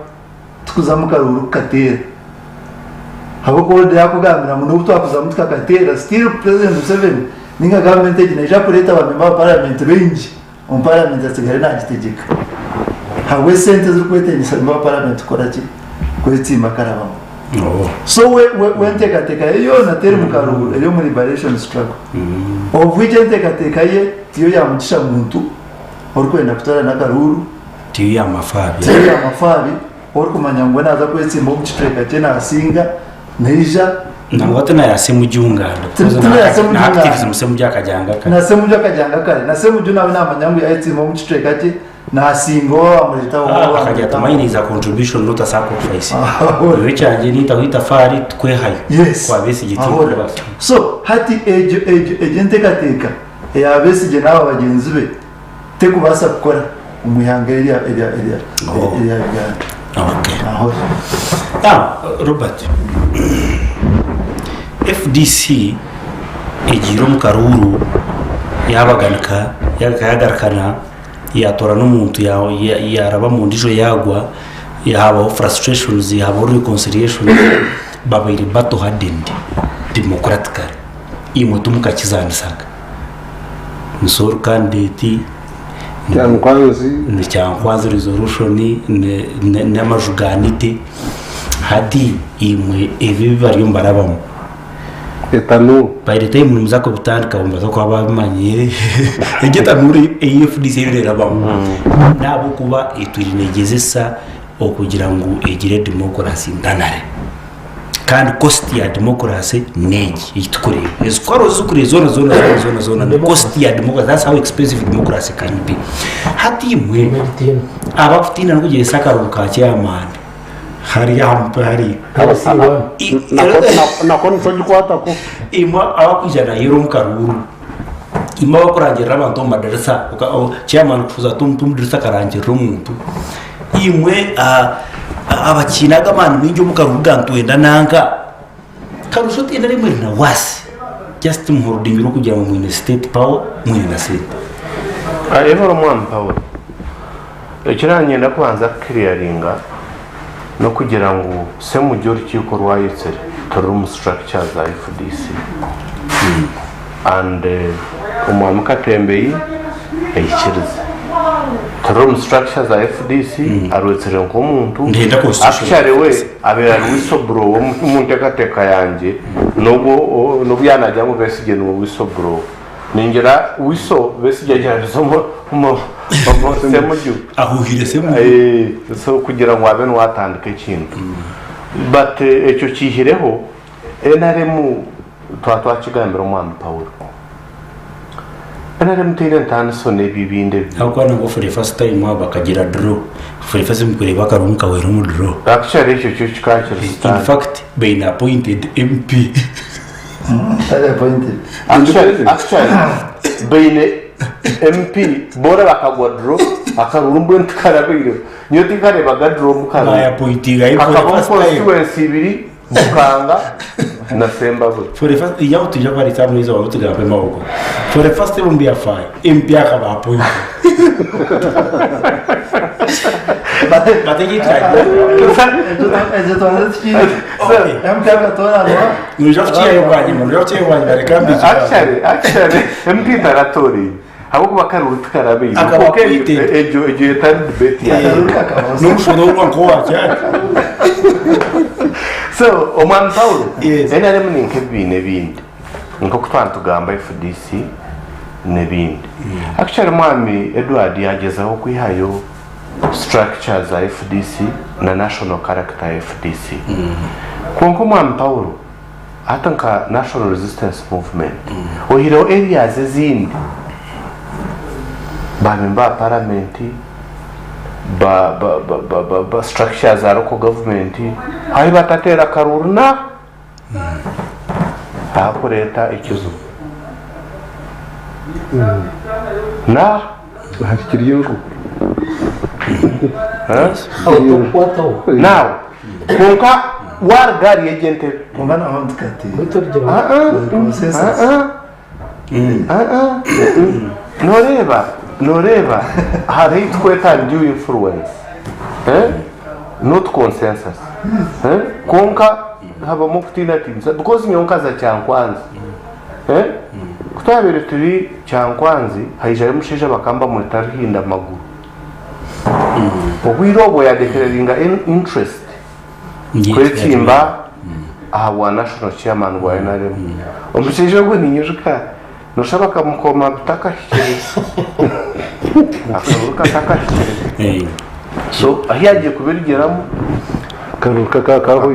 tukuzamuka ruru katera habo ko de yakugambira mu n'ubuto akuzamuka katera still president Museveni ninga government age na kureta abamemba parliament benji on parliament asigare na gitegeka hawe sente ziri kwetenyisa mu parliament kora ki kwetsimba karaba so we teka yo na teri mu karuru yo mu liberation struggle of which teka ye tiyo ya mutisha muntu orikwenda kutora na karuru tiyo ya mafabi ori kumanya ngo naza kwetsimba mu kitreka cyena asinga neja nangwate na yasemu jungana na activism semu byakajanga kare na semu byakajanga kare na semu juna nawe namanyangu ya etsimba mu kitreka cye nasimbo amuleta akajya tumayiniza contribution not a sacrifice wewe cyanje nita fari twehaye kwa bese igitiro so hati ejo ntekateka ya bese je nabo bagenzi be tekubasa gukora umuyanga iriya okay Robert FDC ejiro mukaruru yabaganka yagagarkana yatora n'umuntu yaraba mu ndijo yagwa yahabaho frustrations yahabaho reconciliation babairi bato hardened democratically imoto mukakizanisaga musoro candidate cyankwanzi resolution n'amajuganite hadi imwe ebi bari mbarabamo etanu by the time muzako bitandika umbaza ko abamanye egetanuri FDC rero bamwe nabo kuba iturinegezesa okugira ngo egire democracy ndanare kandi cost ya democracy neji itukure ezikwaro zukure zona the cost ya democracy, that's how expensive democracy can be hati imwe abafutina no kugeza akaruka cyamana hari yampari nakoni cyo kwata ko imwa abakujana yero mukaruru imwa bakurangira abantu madarasa chairman kuza tumdirisa karangira umuntu imwe abakinaga man minjo mukaruga ntwenda nanga karusho tenda rimwe na wasi just muhordingiro kugira mu state power mwine na state evo mwan power ekiranye ndakwanza clearinga no kugira ngo se mu gihe cyuko rwayitsere torum structure za FDC and umwami katembeye ekiriza torum structure za FDC arwetsere nk'umuntu actually we abera wisobro umuntu akateka yanje no byanajya mu besige no wisobro ningira wiso besige cyane semuju ahuhire semu so kugira ngo abe nwatandike kintu but echo kihireho enaremu twakigambira umwana Paul enaremu tire ntaniso nebibinde akwana ngo for the first time bakagira draw for the first time kure bakarunka wero mu draw actually echo kikakira in fact being appointed MP actually being MP bora bakagwadro akarurumbu ntikarabire niyo tikare bagadro mukara ya politiga constituency ibiri mukanga na Sembabwe for the first yawo tujya bari tamwe izo bavuga maboko for the first time mbia fine MP akaba appoint bategi try ejo twanziki MP akatona no nujaftiye yobanye barekambi actually MP taratori ahubwo bakarura tukarabe ejo yetari debate ya n'umushono w'uko wacyane so Oman Paulo enaremu ninkebine bindi nko kutwantugamba FDC nebindi actually mwami Edward yagezaho kwihayo structure za FDC na national character ya FDC konko mwami Paulo atanka national resistance movement ohiro areas ezindi bamemba parliamenti ba structures za local government hayi batatera karuruna akureta ikizu na hakiriyo now konka wargari agente mbana handkati noreba hari tweta due influence not consensus konka haba mukutina timsa because nyonka za cyankwanzi kutabere turi cyankwanzi haije mushisha bakamba mu tarihinda maguru obwirobo ya declaringa interest kwetimba aha national chairman wa NRM omushisha ngo ninyuka noshabaka mukoma bitakashikire akaruka takashikire so ahiyaje kubirigeramo karuka kakaho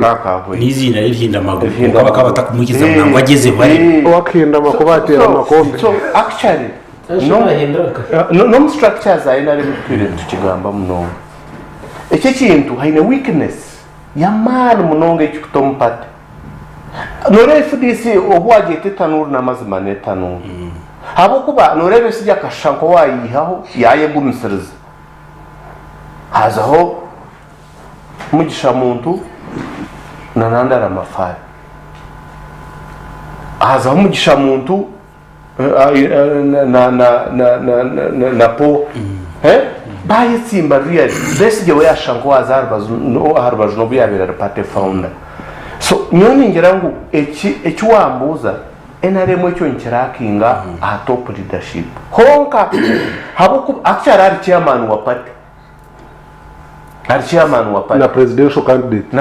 nizina rihinda maguru bakaba batakumukiza ngo ageze bari wakinda makubatera makombe so actually no mu structures ayina ari mutwire tukigamba muno icyo kintu haine weakness ya man munonga ikikutompata nore FDC obwaje tetanuru namazima netanuru habo kuba norebe sijya kashanko wayihaho yaye gumisiriza hazaho mugisha muntu nanandara amafari hazaho mugisha muntu na po bayitsimba real besije we yashanko azarbaz no buyabera party founder so nyoni ngira ngo eki wambuza enaremo cyo nkirakinga a top leadership honka habo ku actually ari chairman wa party na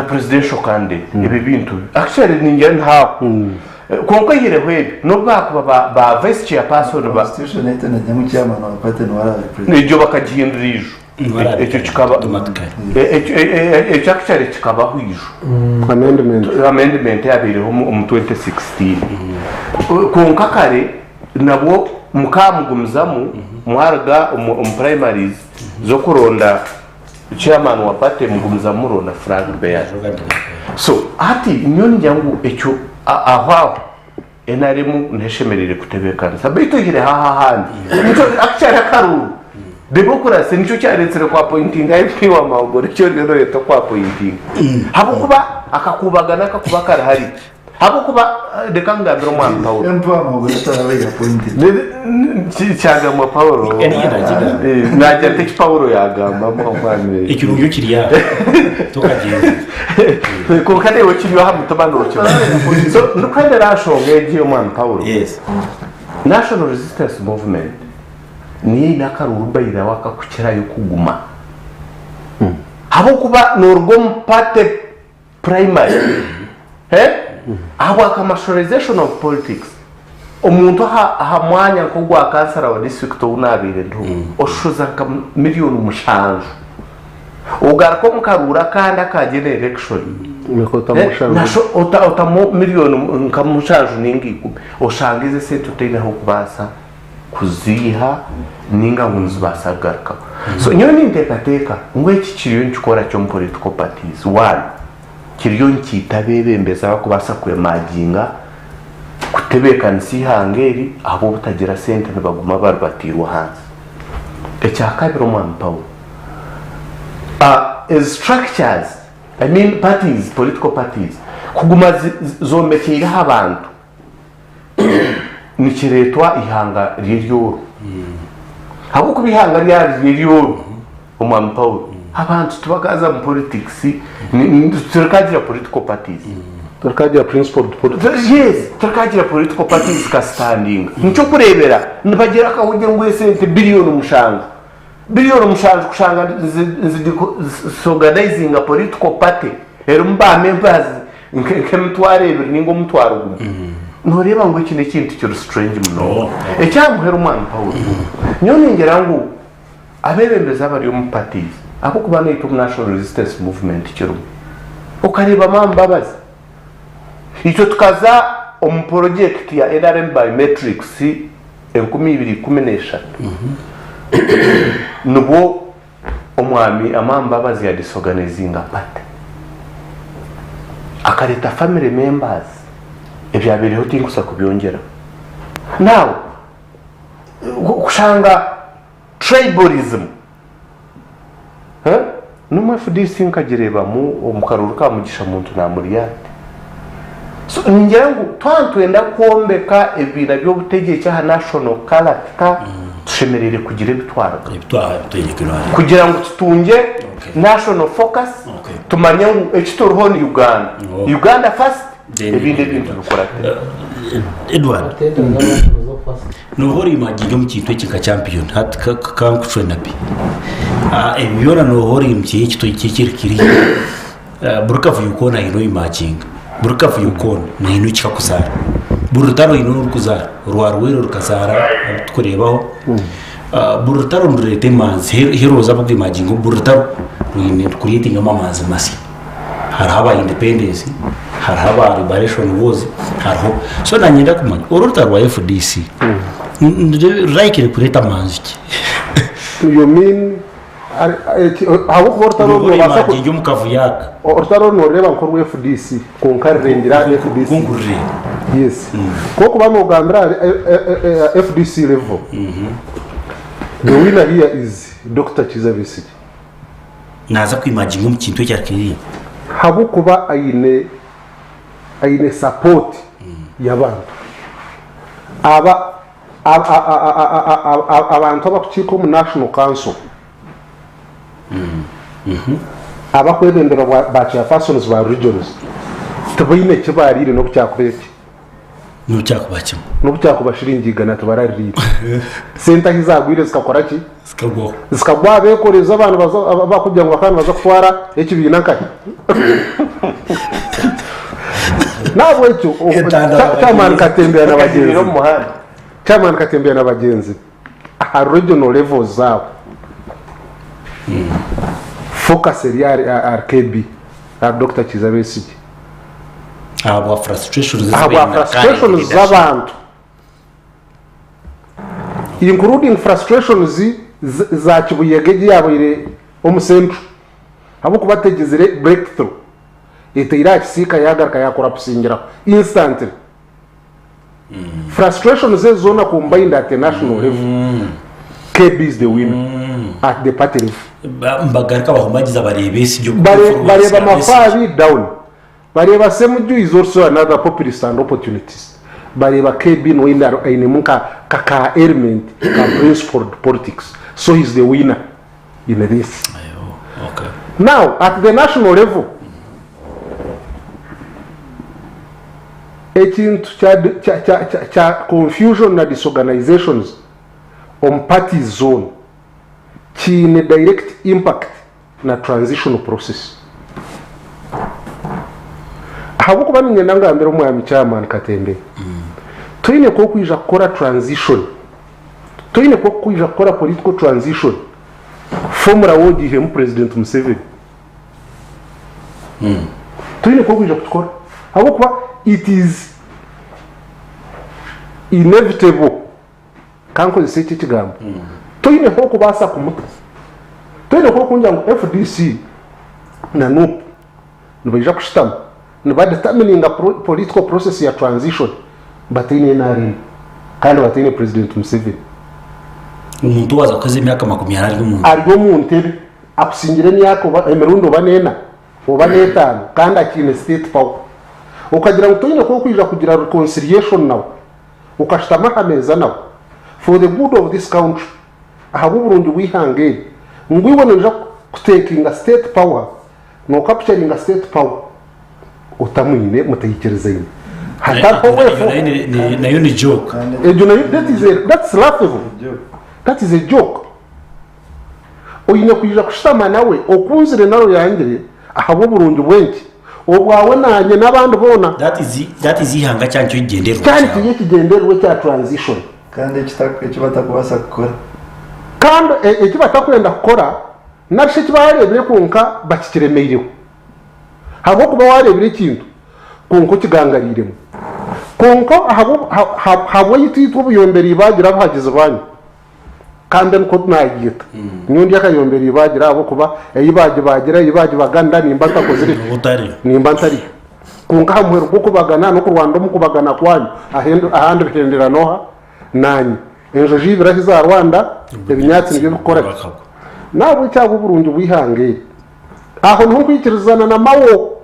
presidential candidate ibi bintu actually ningira nta konko yire hwebi no bakuba ba vice chairperson ba constitution ete na nyamu chairman wa party no wala president nijo bakagihindurije ecyo kikaba ecyo actually kikaba hwijo amendment yabireho mu 2016 konka kare nabo mukamugumzamu muharga primaries zo kuronda chairman wa party mugumzamu ronda flag bear so ati nyoni jangu ecyo aho enaremu nteshemerere kutebekana sabito hire hahandi nicyo actually karu democracy nicyo cyaretsere kwa pointing IP wa magore cyo rero yeto kwa pointing habo kuba akakubagana akakubakara hari habo kuba dekanga biro mwana Paulo empa magore tarabaye pointing cyaga mu Paulo najya teki Paulo yagamba mu mwana ikirungo kiriya tukagiye ko kade wakiriyo hamutobano cyo so ndukande rashonge giyo mwana Paulo yes national resistance movement ni nakarurumba ira wakakukira yo kuguma habo kuba norgo mpate primary abo commercialization of politics umuntu aha mwanya ko gwa kansara wa district unabire ndu oshuza ka miliyoni mushanju ugarako mukarura kandi akagene election nasho otamo miliyoni nkamushanju ningi oshangize sente utinaho kubasa kuziha ninga ngunzi basagarka so nyoni ntekateka ngwe kikiriyo nkikora cyo mu political parties one kiriyo nkitabebe mbeza bakubasa kwemaginga kutebekana si hangeri abo butagira sente nabaguma barbatirwa hanze ecyakabiro mwana Paulo structures I mean parties political parties kuguma zombekira abantu nikiretwa ihanga ririyo habo kubihanga ririyo umwana Paulo abantu tubakaza mu politics turakagira political parties turakagira principled politics yes turakagira political parties ka standing nicyo kurebera nibagira kahuje ngo sente billion umushanga kushanga organizing a political party mba members nkemtware ningo mutwaro ntoreba ngo iki nekintu cyo strange muno ecyamuhera umwana Paulo nyoni ngera ngo abebembeza bari mu parties ako kubana ito national resistance movement cyo ukareba mambabazi icyo tukaza project ya NRM biometrics 2016 nubo omwami amambabazi ya disorganizing apart akareta family members ebyabiriho tingusa kubyongera now kushanga tribalism numa FDC nkagireba mu mukaruruka mugisha muntu na muriyate so ngira ngo twantwenda kombeka ebira byo butegeke ha national character tushemerere kugira bitwara kugira ngo tutunge national focus tumanye ngo ekitoroho ni Uganda first ebinde bintu bikora Edward nohori magiga mu kintu kika champion hat kankushwena bi ebiyora nohori mu kintu kikirikiri burukavu yukona ino imaging burukavu yukona na ino kikakusara burutaro ino rukuzara rwarwero rukazara tukurebaho burutaro ndurete manzi heroes abo imaging burutaro ruine creating amamanzi masi haraba independence haraba liberation wars haro so nanyenda kumanya urutaro wa FDC like kureta manziki you mean abo kortaro no basa ko njye mukavu yaka ortaro no reba nkorwe FDC konkarendira FDC kungurire yes koko bamugambira FDC level the winner here is Dr. Kizabesi naza kwimagine mu kintu cyarkiri habo kuba ayine support y'abantu abantu abakiko mu National Council abakwebembera ba chairpersons ba regions tubayine kibarire no kucyakubeki no cyakubashiringigana tubararire senta hizagwire zikakora ki zikagwa bekoreza abantu bakujya ngo kandi baza kutwara ekibina nkaki nabo icyo chairman katembera n'abagenzi no muhanda chairman katembera n'abagenzi a regional levels zabo focus area RKB Dr. Kizabesi abo frustrations z'abantu including frustrations za kibuyege yabo ire omusentro abo kubategezere breakthrough ite kisika yagaraka yakora pusingira instantly frustrations zona combined at the national level KB is the winner at the party level mbagarika bahumagiza barebesi byo bareba mafabi down bareba semuju is also another populist and opportunities bareba KB no winner aine munka kaka element ka principle politics so he's the winner in this okay now at the national level ekintu cha confusion na disorganizations on party zone chine direct impact na transitional process habuko bamenye nangambira umwami chairman Katembe tuyine ko kwija kora transition tuyine ko kwija kora political transition formula wogihe mu president Museveni tuyine ko kwija kukora habuko it is inevitable kanko zisiti kigambo tuyine ko kubasa kumuta tuyine ko kunja ngo FDC na NUP nibaje kushitama nibadetermining a political process ya transition batine nari kandi batine president Museveni umuntu waza kaze imyaka 20 ari mu ntebe akusingire niyako emerundo banena obanetano kandi akine state power ukagira ngo tuyine ko kwija kugira reconciliation nawe ukashitama hameza nawe for the good of this country ahabu Burundi wihange ngwibone nja taking a state power no capturing a state power utamwine mutayikereza yine hatapo wefu nayo ni joke that's laughable that is a joke oyine kwija kushitama nawe okunzire naro yangire ahabu Burundi bwenki obwawe nanye nabandi bona that is ihanga cyancyo igenderwa cyane kigenderwe cya transition kandi kibatakubasa gukora kandi ekibatakwenda gukora narishe kibarebire kunka bakikiremeyeho habo kuba warebire ikintu kunko kigangariremo kunko habo yititwa ubuyomberi bagira bahagize banyu kandi nko tunagita nyundi yakayomberi bagira abo kuba eyibaje bagira eyibaje baganda nimba takozire nimba ntari kunka hamwero kuko bagana no kurwanda mu kubagana kwanyu ahandi bihendera noha nanyi enjo jibira hiza Rwanda ebinyatsi nibyo bikora nabo cyabo Burundi wihange aho nko kwikirizana na mawo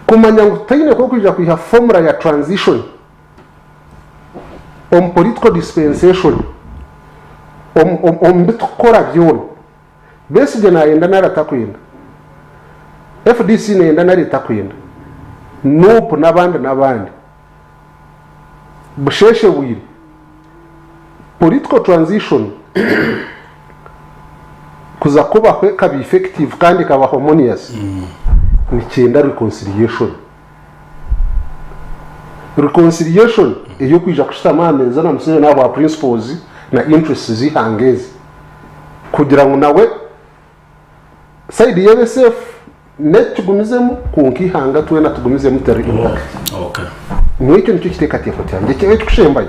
kumanya ngo tayine ko kwija kwiha formula ya transition on political dispensation on bitukora byone bese je nayenda naratakwenda FDC nenda naritakwenda nopo nabandi busheshe wiri political transition kuza kuba kabi effective kandi kaba harmonious ni cyenda reconciliation iyo kwija kushitama ameza na musene nabo principles na interests zihangeze kugira ngo nawe side yebe safe net tugumizemo kunkihanga tuwe na tugumizemo tari okay nicyo kiteka tefoti yanjye cyo tukushembaye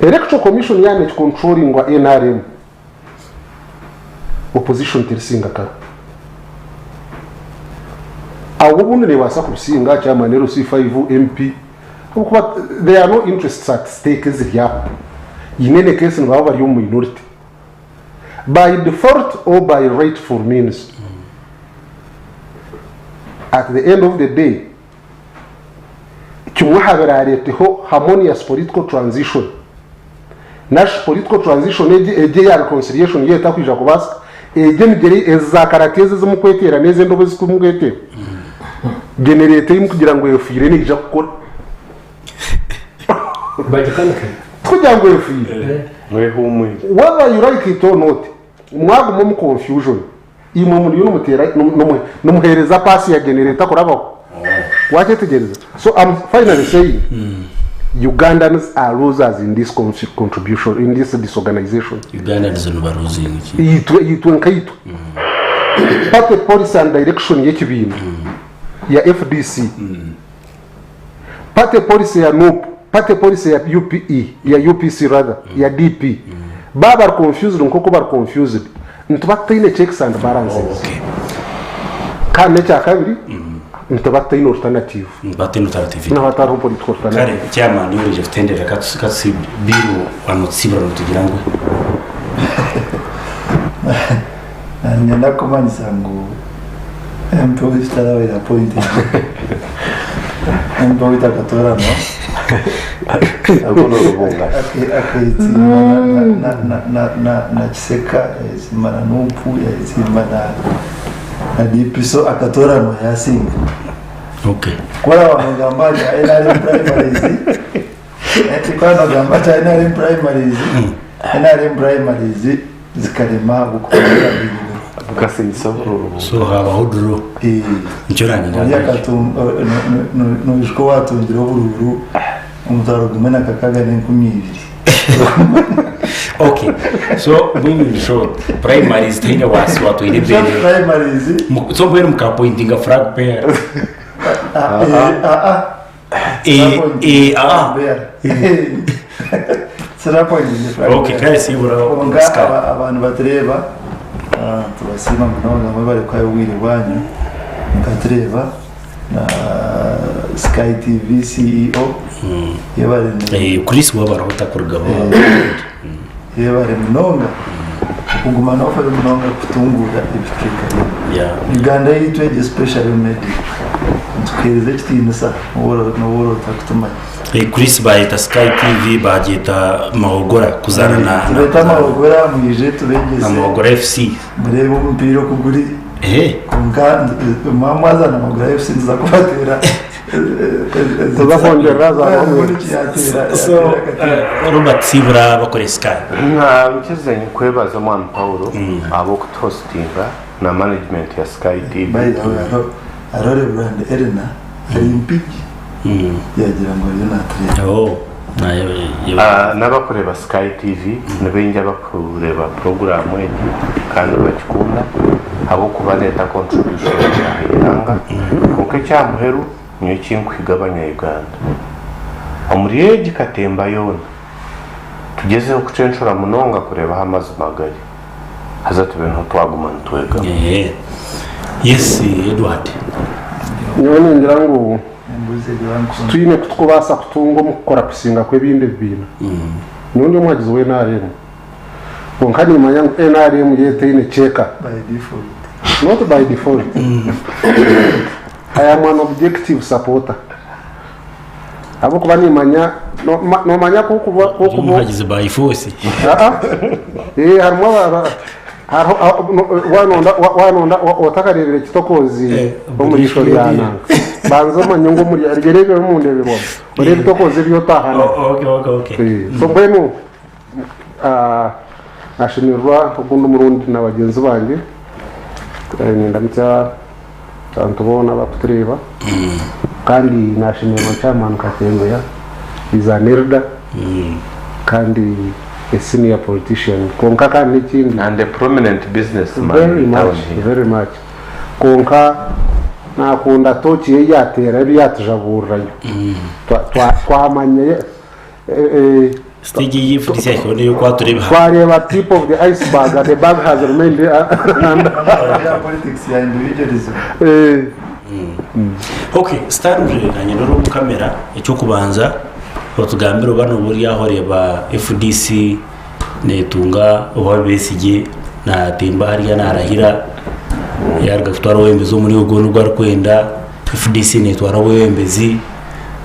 Electoral Commission yani controlling wa NRM opposition terisinga kara abo bunne ne basa kusinga cyama nero C5 MP kuko there are no interests at stake zirya inene case ngo bari mu minority by default or by rightful means. At the end of the day kimwahaberareteho harmonious political transition nash political transition eje ya reconciliation yeta kwija kubasa eje nigeri ezakarateze zo mukwetera neze ndobo zikumwete generate im kugira ngo yofire nija gukora bajikanke kugira ngo yofire whether you like it or not mwaguma mu confusion imwe muri yo mutera numuhereza pasi ya generator korabaho wache tegereza. So I'm finally saying Ugandans are losers in this contribution, in this disorganization. Ugandans are losing it. Party policy and direction yekibina ya FDC, party policy ya NOP, party policy ya UPE, ya UPC rather, ya DP. Baba are confused, nkoko bar confused. Ntubataine checks and balances. Okay. Kane cha kabiri ntubataine alternative. Ntubataine alternative. Na bataro political alternative. Kare chairman yuri jeftendera katsi biru wanotsibra ntugirango. Nyanda kumanyisa ngo MP witarawe ya point. MP witakatora no. Akono rubunga. Na kiseka simana numpu ya simana na dipiso akatora no yasinga. Okay. Kwa wanagamba ya NRM primaries. Kwa wanagamba ya NRM primaries. NRM primaries zikarema gukorera ibintu. So haba huduro nchorani ya katum no ishko watungira bururu umutaro gumena kakaga n'enkumibiri. Okay, so when short primaries thinga wasi watu ile bene primaries so bwenu mkapointinga frag pair sera pointinga. Okay, kare sibura abantu batreba tubasima mnoga mwe bari kwa wiri wanyu mukatreba na Sky TV CEO yabare Chris wabara utakurugabo yabare mnoga kugumana ofere mnoga kutungura ibitrika Uganda yitwe especially made tukirize kitinisa woro takutuma Chris bayita Sky TV bagita mahogora kuzana na tubeta mahogora mwije tubengeze na mahogora FC murebe umupira kuguri kunga mamaza na mahogora FC nza kufatira so Robert Sibura bakore Sky nka mkize nkwebaza mwana Paulo abo kutostinga na management ya Sky TV by the way arore brand Elena Olympic yagira ngo yo natreba n'abakoreba Sky TV nibenja bakureba program ye kandi bakikunda abo kuba leta contribution yahiranga kuko cyamuheru niyo kinkwigabanya Uganda omuriye gikatemba yona tugezeho kucenshura munonga kureba hamazi magari hazatube nto twagumana twega yes Edward none ngira ngo tuyine kutubasa kutungo mukora kusinga kwebinde bibina nundi mwagize we NRM bonkani manya NRM yete ine cheka by default not by default I am an objective supporter abo kuba ni manya no manya ko mwagize by force harimo wanonda otakarebere kitokozi bo muri shoriyana banzo manyungu muri argerebe mu ndebe bo ore bitokoze byo tahana okay so bwenu ashimirwa kugundo murundi nabagenzi banjye ndamutsa tantubona bakutreba kandi nashimirwa chairman Katembeya izanerda kandi a senior politician konka kandi kindi and a prominent businessman very much konka nakunda toki ye yatera yari yatujaburirayo twamanye stage y'ifudisi yakone yo kwatureba twareba tip of the iceberg and the bag has remained politics ya individualism. Okay, starure nanye no kamera icyo kubanza batugambira bano buri yahoreba FDC netunga obabesije na temba hariya narahira yarga kutwara wembezo muri ugo n'ugwa kwenda FDC netwara wembezi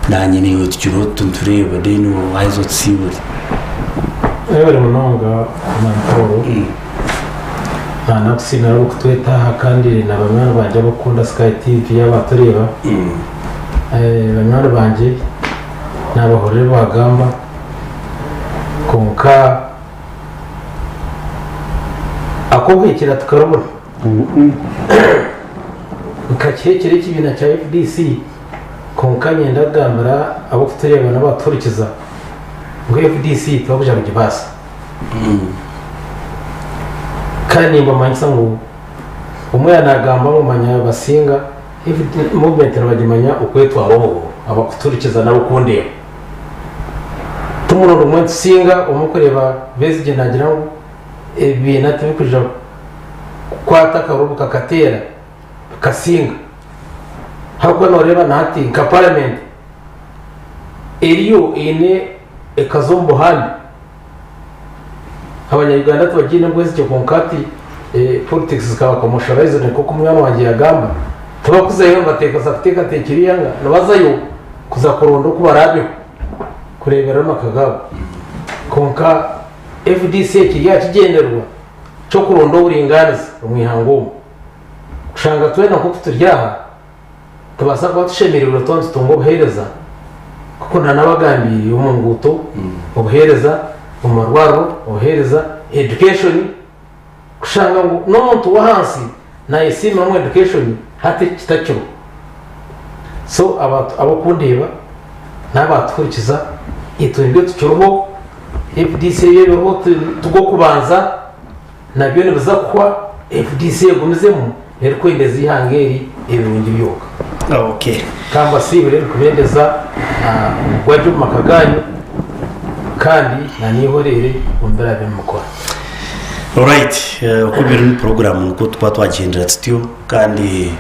nanye niyo tukiro tuntureba deno aizo tsiburi bari munonga amantoro nakusina ro kutweta kandi nabamwana banje bakunda Sky TV y'abatureba bamwana banje nabahorere bagamba konka akobekera tukarubona ukakekere kibina cha FDC konka nyenda gambara abo kutureba n'abaturikiza ngo FDC twabuja mu gibasa kandi mbamanyisa ngo umwe yanagamba mu manya basinga movement n'abagimanya ukwetwaro abakuturikiza nabo kundeba tumuno umwe singa umukoreba bezije nagira ngo ebina tubikuja kwata karubuka katera kasinga hako noreba nati ka parliament eriyo ine ekazombo handi abanyarwanda tubagine bwese cyo konkati politics zikaba commercialized niko kumwana wanjye yagamba tubakuzeyo bateka sakiteka tekiriyanga nabazayo kuza kurondo kubarabe kurebera makagabo konka FDC kiriya kigenderwa cyo kurondo uburinganiza umwihango kushanga twena ko tuturyaha tubasa ko tushemerera urutonde tungo buhereza kuko nta nabagambiriye umunguto ubuhereza umarwaro ubuhereza education kushanga ngo n'umuntu wa hansi na isima mu education hati kitacyo so abo kundeba n'abatwurikiza itubwe tucyobo FDC yero tugo kubanza nabyo nibuza kwa FDC yagumizemo rero kwendeza ihangeri ibirungi byoka okay Alright, Okubiri ni program nuko twagendera studio kandi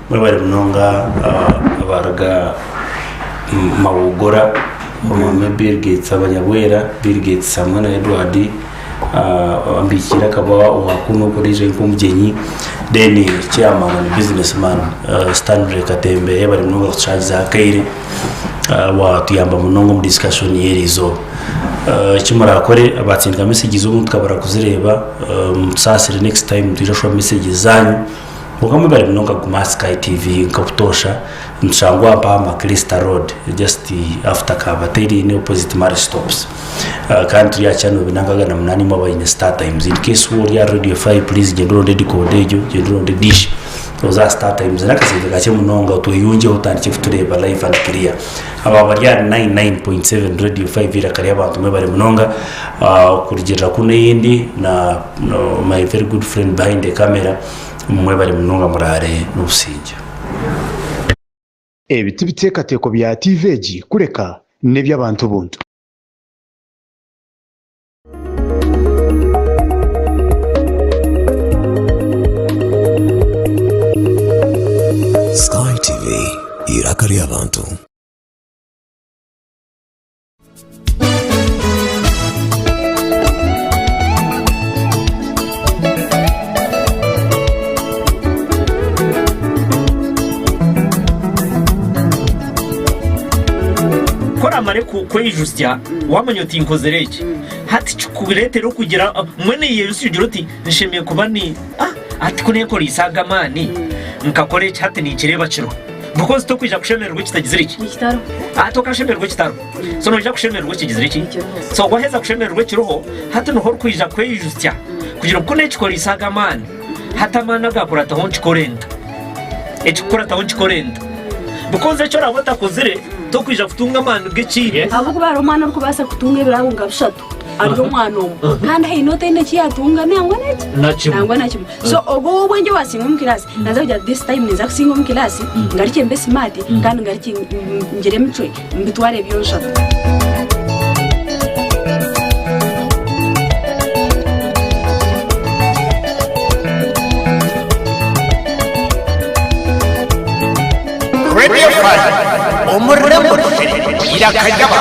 mwe bari munonga abaraga mawugora mu Bill Gates abanyabwera Bill Gates hamwe na Edward ambikira kaba wakuno kurije nk'umugeni then chairman and businessman Stanley Katembe bari munonga charge za kaire wa tuyamba munongo mu discussion yerizo kimara akore abatsindika messages zo tukabara kuzireba musasire next time tuyashwa messages zanyu mukamwe bari munonga ku Sky TV nkabutosha nshangwa pa Crystal Road just after Kabateri in opposite Mari Stops country ya channel binangaga na munani mwa in Star Times in case wall ya Radio 5 please gendro de decodejo gendro de dish oza Star Times nakasiga gache munonga tuyunje utandike futureba live and clear aba bari ya 99.7 Radio 5 ira kare abantu mwe bari munonga kurigera kuno yindi na my very good friend behind the camera mwe bari munonga murare n'ubusinja ebiti bitekateko bya TVG kureka n'eby'abantu buntu. Sky TV irakari abantu. mare kwijustya wamenye uti nkozereke hati cyukubirete ro kugira mwene yesujiro uti nshimiye kuba ni ati kone ko risaga mani nkakore hati ni kireba kiro because to kwija kushemererwa kitagize iki kitaro to kashemererwa kitaro so no ja kushemererwa kigize iki so waheza kushemererwa kiroho hati no hor kwija kwijustya kugira kone cyikora risaga mani hatamana gakurata honchi korenda echikurata honchi korenda because echo rabota kuzire to kwija kutunga manu gecire avuga baro mwana ko basa kutunga birabunga bishatu ariyo mwana omwe kandi hari inote ine kiyatunga nangwa nakimwe so ogo bwenje wasinga omukilasi naza kujya this time neza kusinga omukilasi ngarike mbe smart kandi ngarike ngire mutwe mbitware byonshaka Radio 5 umurembo irakaryaba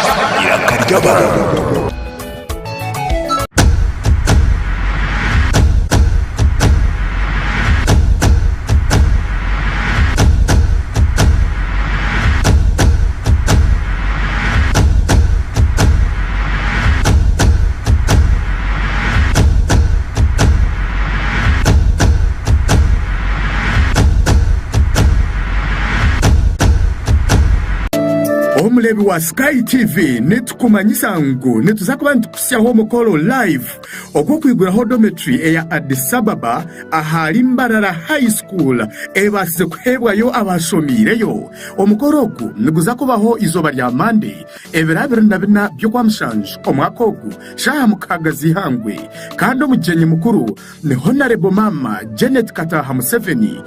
omulebi wa Sky TV netukumanyisa ngu netuzakuba ntukusyaho omukolo live ogw'okwiguraho dormitory eya Addis Ababa ahali Mbarara High School ebasize kuhebwayo abashomireyo. Omukolo ogu niguzakubaho izoba lya Monday ebiro 24 by'okwamushanju omwaka ogu shaha mukaga zihangwe kandi omujenyi mukuru ne Honorable Mama Janet Kataha Museveni.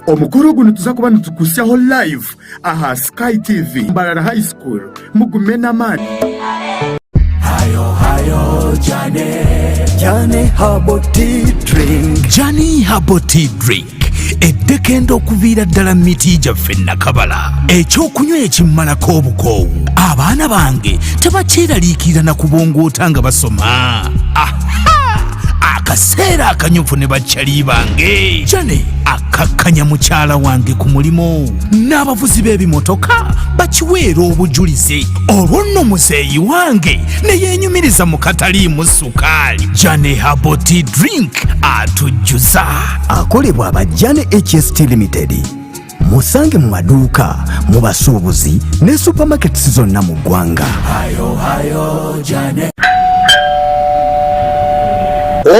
Omukuru ogu nituzakuba nitukusyaho live aha Sky TV Mbarara High School mugumena mani hayo Jane Herbal Tea Drink. Jane Herbal Tea Drink eddekendo okuviira ddala miti gyaffe nakabala ekyokunywa ekimmalako obukoowu abaana bange tebakyeraliikirira na kubongoota nga basoma. Akaseera akanyufu ne bakyali bange Jane akakkanya mukyala wange ku mulimu n'abavuzi b'ebimotoka bakiweera obujulizi olwo nno muzeeyi wange ne yeenyumiriza mu kataliimu sukaali. Jane Herbal Tea Drink atujjuza akolebwa aba Jane HST Limited. Musange mu maduuka mu basuubuzi ne supermarkets zonna mu ggwanga. hayo Jane.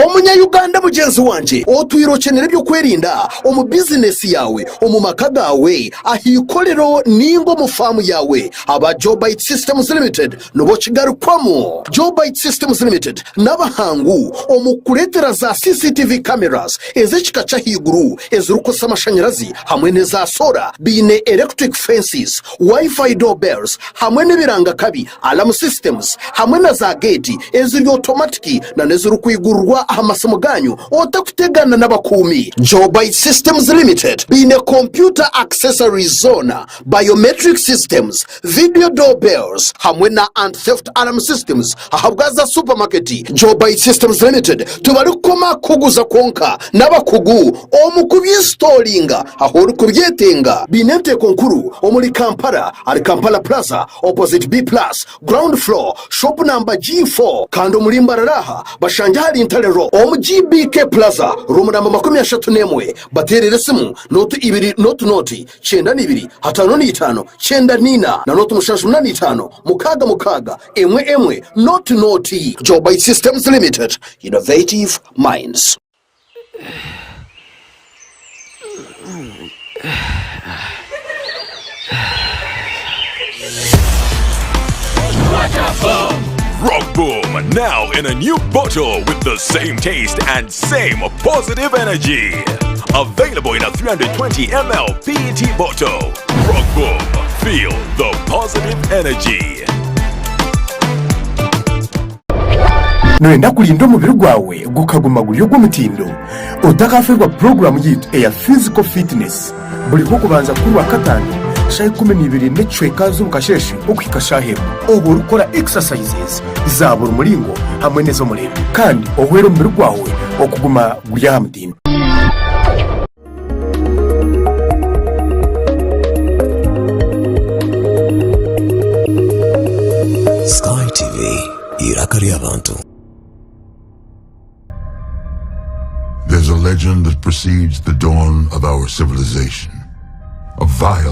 Omunyayuganda mugenzi wanje otwirokenera ebyokwerinda omu bizinesi yawe omu maka gawe ahikolero ningo mu faamu yawe aba Jobite Systems Limited nobo kigarukwamu. Jobite Systems Limited n'abahangu omu kuletera za CCTV cameras ez'ekika kya higuru ezirukozesa amashanyarazi hamwe n'eza solar biine electric fences, wifi doorbells hamwe n'ebiranga kabi alarm systems hamwe na za gate eziri automatic na nezirukwigurwa amasomo ganyu otakutegana n'abakuumi. Jobite Systems Limited biine computer accessories zone, biometric systems, video doorbells hamwe na anti-theft alarm systems ahabwaza supermarket. Jobite Systems Limited tubali kukoma kuguza konka n'abakugu omu kubyinstolinga aho ori kubyetenga. Biine enteeko nkuru omuli Kampala ali Kampala Plaza opposite B plus ground floor shop number G4 kandi omuli Mbarara bashanja hali Ntalero omu GBK Plaza room number 31 baterere simu notu 2 notu noti 92 55 94 na notu 85 mukaga emwe notu noti. Jobite Systems Limited, innovative minds. Rock Boom, now in a new bottle with the same taste and same positive energy. Available in a 320 ml PET bottle. Rock Boom, feel the positive energy. Noenda kulinda omubiri gwawe gukaguma gulyo gw'omutindo otakafeerwa puroguramu yitu eya physical fitness buli kubanza kuri wa katano shayi 12 n'ecweka z'omukasheshi okuhika shaheru oba orikukora exercises za buri mulingo hamwe n'ez'omulembe kandi ohwere omubiri gwawe okuguma guri aha mutindo. Sky TV iraka ry'abantu. There's a legend that precedes the dawn of our civilization. A vile